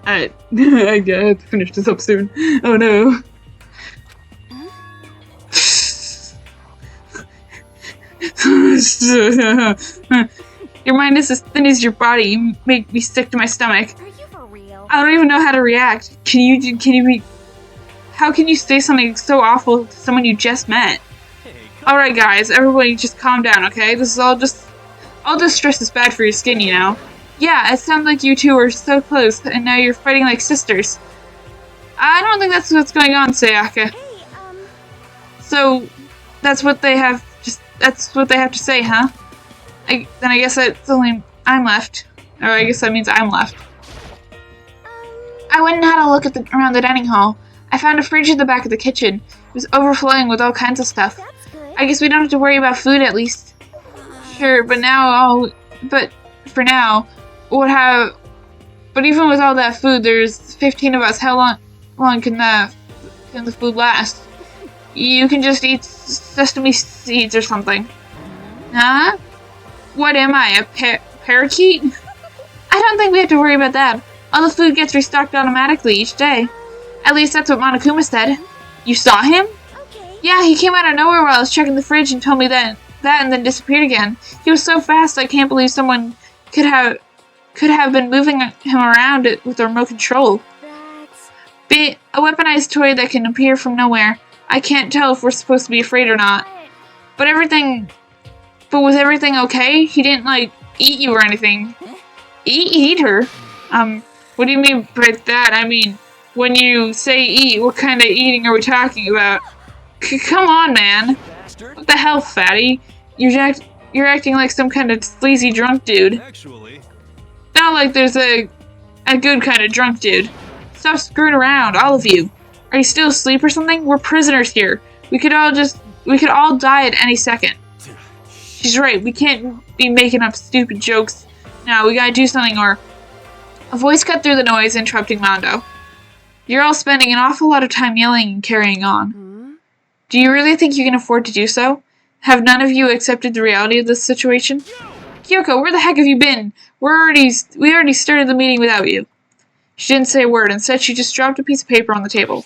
Alright, I have to finish this up soon. Oh no. Your mind is as thin as your body. You make me sick to my stomach. Are you for real? I don't even know how to react. How can you say something so awful to someone you just met? Alright guys, everybody just calm down, okay? This is all this stress is bad for your skin, you know? Yeah, it sounds like you two are so close, and now you're fighting like sisters. I don't think that's what's going on, Sayaka. Hey, So, that's what they have to say, huh? Then I guess that's only I'm left. Or I guess that means I'm left. I went and had a look around the dining hall. I found a fridge at the back of the kitchen. It was overflowing with all kinds of stuff. that's good. I guess we don't have to worry about food at least. Sure, but for now, but even with all that food, there's 15 of us. How long can the food last? You can just eat sesame seeds or something. Huh? What am I, a parakeet? I don't think we have to worry about that. All the food gets restocked automatically each day. At least that's what Monokuma said. You saw him? Okay. Yeah, he came out of nowhere while I was checking the fridge and told me that and then disappeared again. He was so fast I can't believe someone could have been moving him around with a remote control. That's... Be a weaponized toy that can appear from nowhere. I can't tell if we're supposed to be afraid or not. But was everything okay? He didn't, eat you or anything. Eat her? What do you mean by that? I mean, when you say eat, what kind of eating are we talking about? Come on, man. What the hell, fatty? You're acting like some kind of sleazy drunk dude. Actually, Not like there's a good kind of drunk dude. Stop screwing around, all of you. Are you still asleep or something? We're prisoners here. We could all die at any second. She's right, we can't be making up stupid jokes. No, we gotta do something or... A voice cut through the noise, interrupting Mondo. You're all spending an awful lot of time yelling and carrying on. Do you really think you can afford to do so? Have none of you accepted the reality of this situation? Kyoko, where the heck have you been? We already started the meeting without you. She didn't say a word. Instead, she just dropped a piece of paper on the table.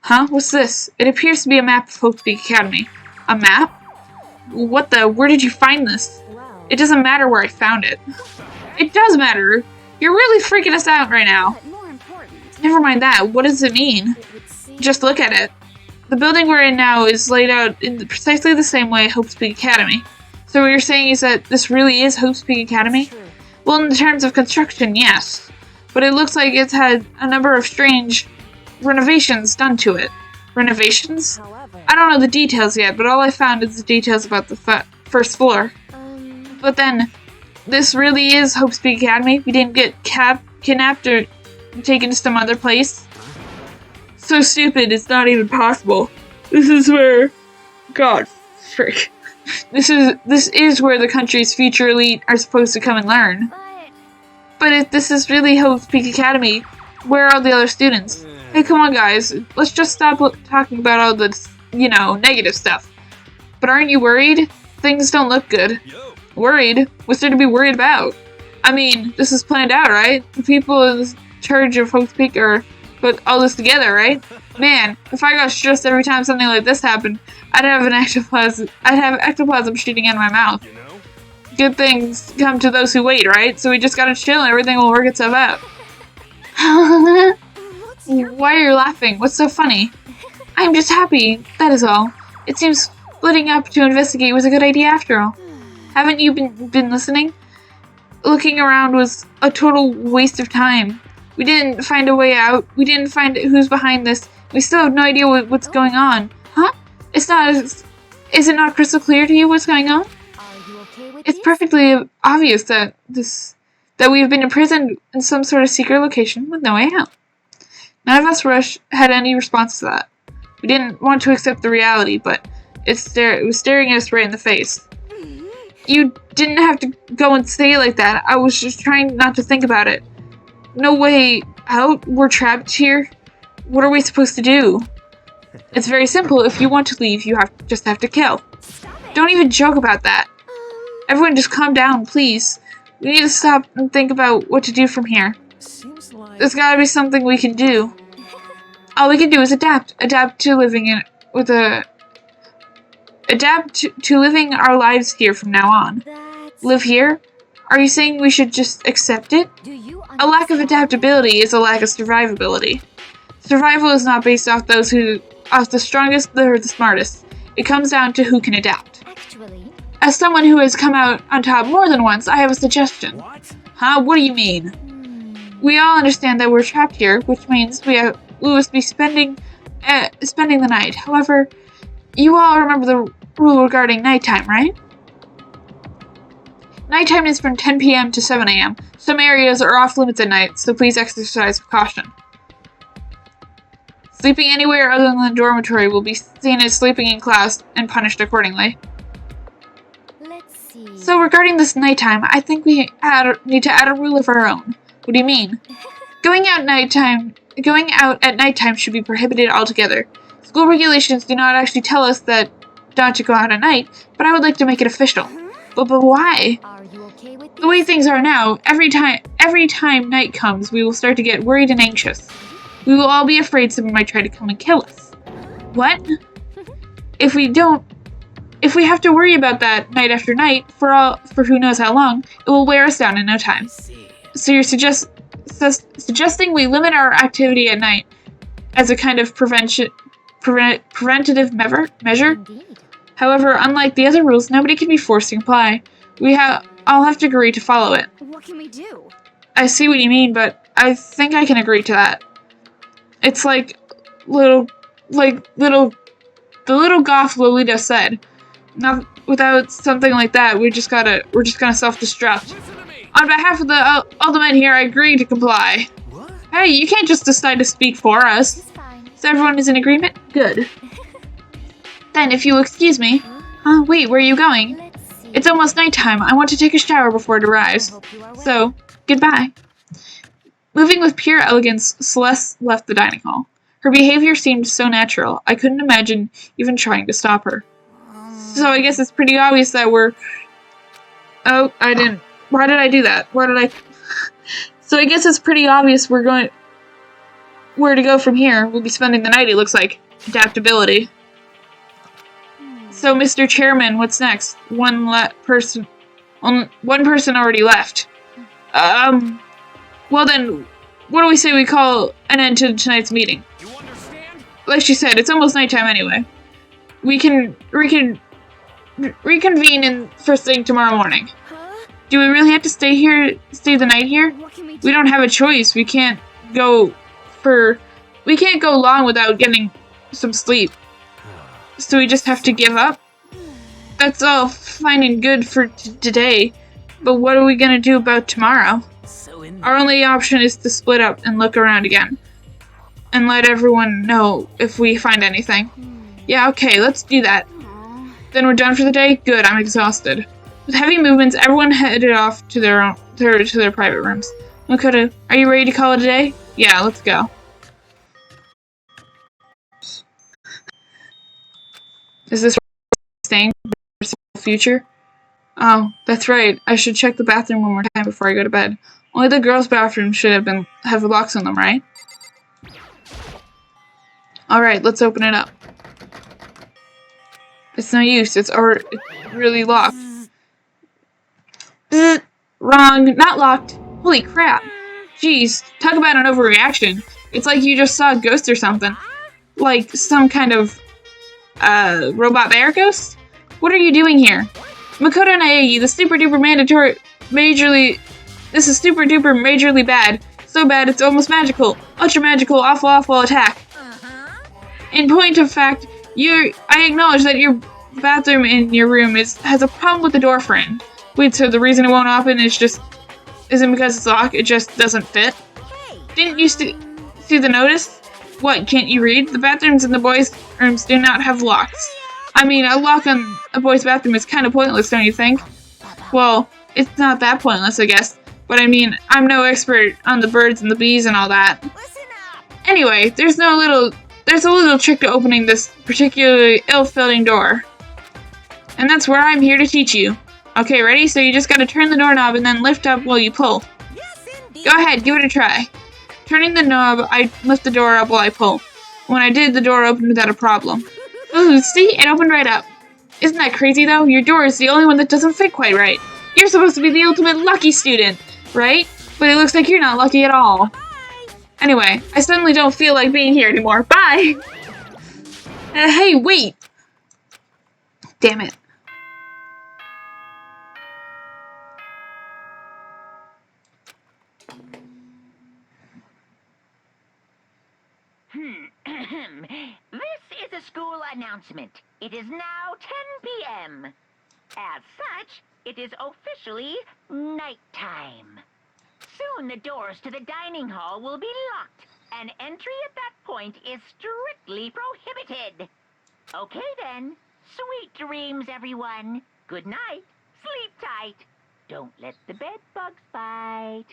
Huh? What's this? It appears to be a map of Hope Peak Academy. A map? What the? Where did you find this? Wow. It doesn't matter where I found it. It does matter. You're really freaking us out right now. But more important, Never mind that. What does it mean? It would seem... Just look at it. The building we're in now is laid out in precisely the same way Hope's Peak Academy. So what you're saying is that this really is Hope's Peak Academy? True. Well, in terms of construction, yes. But it looks like it's had a number of strange renovations done to it. Renovations? However... I don't know the details yet, but all I found is the details about the first floor. But then, this really is Hope's Peak Academy? We didn't get kidnapped or taken to some other place? So stupid, it's not even possible. This is where... God, frick. This is where the country's future elite are supposed to come and learn. But if this is really Hope's Peak Academy, where are all the other students? Hey, come on, guys. Let's just stop talking about all this, negative stuff. But aren't you worried? Things don't look good. Worried? What's there to be worried about? I mean, this is planned out, right? The people in charge of Hope's Peak put all this together, right? Man, if I got stressed every time something like this happened, I'd have ectoplasm shooting out of my mouth. Good things come to those who wait, right? So we just gotta chill and everything will work itself out. Why are you laughing? What's so funny? I'm just happy, that is all. It seems splitting up to investigate was a good idea after all. Haven't you been listening? Looking around was a total waste of time. We didn't find a way out. We didn't find who's behind this. We still have no idea what's going on. Huh? It's not Is it not crystal clear to you what's going on? Are you okay with It's this? perfectly obvious that we have been imprisoned in some sort of secret location with no way out. None of us had any response to that. We didn't want to accept the reality, but it was staring us right in the face. You didn't have to go and say it like that. I was just trying not to think about it. No way out? We're trapped here? What are we supposed to do? It's very simple. If you want to leave, you just have to kill. Don't even joke about that. Everyone just calm down, please. We need to stop and think about what to do from here. Seems like... There's gotta be something we can do. All we can do is adapt. Adapt to living to living our lives here from now on. Live here? Are you saying we should just accept it? Do you A lack of understand? adaptability is a lack of survivability. Survival is not based off off the strongest or the smartest. It comes down to who can adapt. Actually, As someone who has come out on top more than once, I have a suggestion. What? Huh? What do you mean? We all understand that we're trapped here, which means we must be spending the night. However, you all remember the rule regarding nighttime, right? Nighttime is from 10 p.m. to 7 a.m. Some areas are off limits at night, so please exercise caution. Sleeping anywhere other than the dormitory will be seen as sleeping in class and punished accordingly. let's see. So regarding this nighttime, I think we need to add a rule of our own. What do you mean? Going out at nighttime should be prohibited altogether. School regulations do not actually tell us that not to go out at night, but I would like to make it official. But why? Are you okay with this? The way things are now, every time night comes, we will start to get worried and anxious. We will all be afraid someone might try to come and kill us. What? If we have to worry about that night after night for who knows how long, it will wear us down in no time. So you're suggesting we limit our activity at night as a kind of preventative measure? Indeed. However, unlike the other rules, nobody can be forced to comply. I'll have to agree to follow it. What can we do? I see what you mean, but I think I can agree to that. It's the little goth Lolita said. Not without something like that, we're just gonna self-destruct. Listen to me. On behalf of all the men here, I agree to comply. What? Hey, you can't just decide to speak for us. It's fine. So everyone is in agreement? Good. Then, if you'll excuse me. Wait, where are you going? Let's see. It's almost nighttime. I want to take a shower before it I arrives. hope you are well. So, goodbye. Moving with pure elegance, Celeste left the dining hall. Her behavior seemed so natural, I couldn't imagine even trying to stop her. So I guess it's pretty obvious that we're... Oh, I didn't... Why did I do that? So I guess it's pretty obvious we're going... Where to go from here. We'll be spending the night, it looks like. Adaptability. So, Mr. Chairman, what's next? One person already left. Well then, what do we say we call an end to tonight's meeting? You understand? Like she said, it's almost nighttime anyway. We can reconvene in first thing tomorrow morning. Huh? Do we really have to stay the night here? What can we do? We don't have a choice. We can't go long without getting some sleep. So we just have to give up? That's all fine and good for today, but what are we gonna do about tomorrow? So in Our only option is to split up and look around again. And let everyone know if we find anything. Yeah, okay, let's do that. Aw. Then we're done for the day? Good, I'm exhausted. With heavy movements, everyone headed off to their private rooms. Makoto, are you ready to call it a day? Yeah, let's go. Is this staying for the future? Oh, that's right. I should check the bathroom one more time before I go to bed. Only the girls' bathroom should have locks on them, right? Alright, let's open it up. It's no use. It's really locked. Wrong. Not locked. Holy crap. Jeez, talk about an overreaction. It's like you just saw a ghost or something. Like some kind of, robot bear ghost? What are you doing here? Makoto Naegi, this is super duper majorly bad. So bad it's almost magical. Ultra magical, awful attack. In point of fact, I acknowledge that bathroom in your room has a problem with the door frame. Wait, so the reason it won't open isn't because it's locked, it just doesn't fit? Didn't you see the notice? What, can't you read? The bathrooms in the boys' rooms do not have locks. I mean, a lock on a boys' bathroom is kind of pointless, don't you think? Well, it's not that pointless, I guess. But I mean, I'm no expert on the birds and the bees and all that. Anyway, there's a little trick to opening this particularly ill-fitting door. And that's where I'm here to teach you. Okay, ready? So you just gotta turn the doorknob and then lift up while you pull. Go ahead, give it a try. Turning the knob, I lift the door up while I pull. When I did, the door opened without a problem. Ooh, see? It opened right up. Isn't that crazy, though? Your door is the only one that doesn't fit quite right. You're supposed to be the ultimate lucky student, right? But it looks like you're not lucky at all. Anyway, I suddenly don't feel like being here anymore. Bye! Hey, wait! Damn it. This is a school announcement. It is now 10 p.m. As such, it is officially nighttime. Soon the doors to the dining hall will be locked, and entry at that point is strictly prohibited. Okay then, sweet dreams, everyone. Good night, sleep tight. Don't let the bed bugs bite.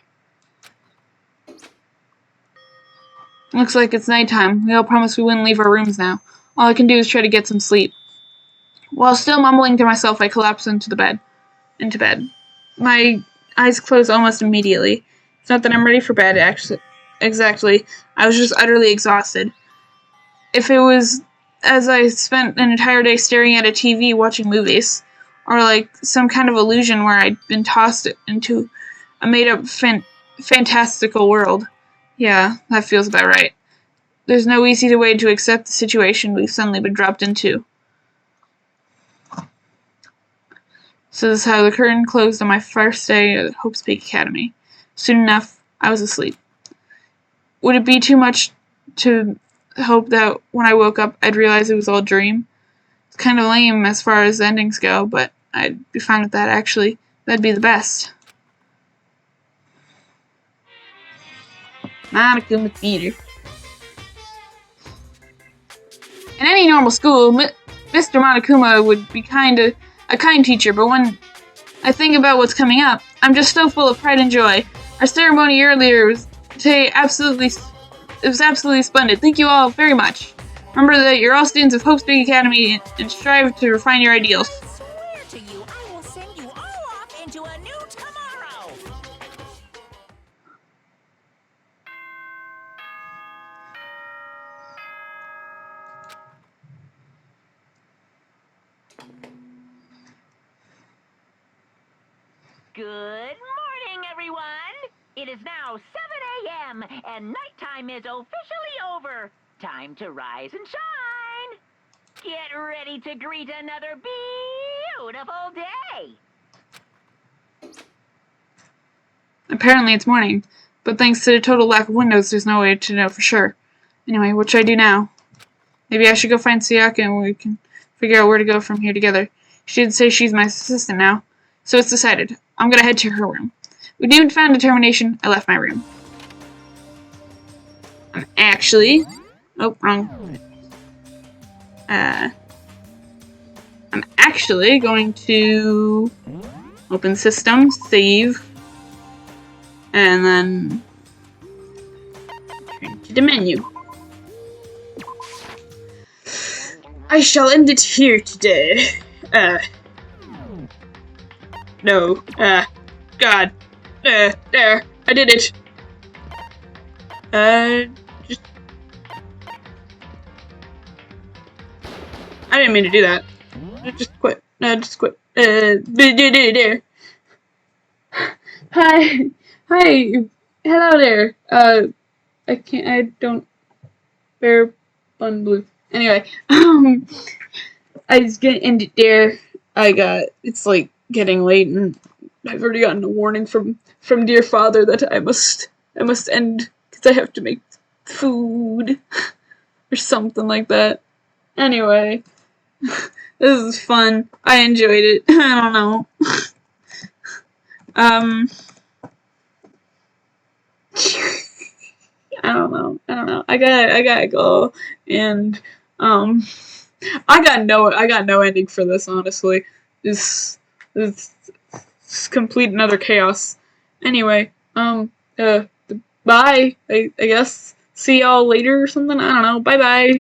Looks like it's nighttime. We all promised we wouldn't leave our rooms now. All I can do is try to get some sleep. While still mumbling to myself, I collapse into bed. My eyes close almost immediately. It's not that I'm ready for bed, actually. Exactly. I was just utterly exhausted. If it was as I spent an entire day staring at a TV watching movies, or like some kind of illusion where I'd been tossed into a made-up fantastical world. Yeah, that feels about right. There's no easy way to accept the situation we've suddenly been dropped into. So this is how the curtain closed on my first day at Hope's Peak Academy. Soon enough, I was asleep. Would it be too much to hope that when I woke up, I'd realize it was all a dream? It's kind of lame as far as endings go, but I'd be fine with that, actually. That'd be the best. Monokuma Theater. In any normal school, Mr. Monokuma would be a kind teacher, but when I think about what's coming up, I'm just so full of pride and joy. Our ceremony earlier was absolutely splendid. Thank you all very much. Remember that you're all students of Hope's Big Academy and strive to refine your ideals. I swear to you, I will send you all off into a new tomorrow. Good morning, everyone. It is now 7 a.m. and nighttime is officially over. Time to rise and shine. Get ready to greet another beautiful day. Apparently it's morning, but thanks to the total lack of windows, there's no way to know for sure. Anyway, what should I do now? Maybe I should go find Sayaka and we can figure out where to go from here together. She did say she's my assistant now, so it's decided. I'm gonna head to her room. With newfound determination, I left my room. I'm actually... Oh, wrong. I'm actually going to open system, save, and then turn to the menu. I shall end it here today. No, God. There, I did it. Just... I didn't mean to do that. Just quit. Just quit. There. Hi. Hello there. I don't bear bun blue. Anyway, I was gonna end it there. It's like getting late and I've already gotten a warning from dear father that I must end because I have to make food or something like that. Anyway, This is fun. I enjoyed it. I don't know. I don't know. I gotta go. And I got no ending for this, honestly. It's complete and utter chaos. Anyway, bye. I guess. See y'all later or something. I don't know. Bye bye.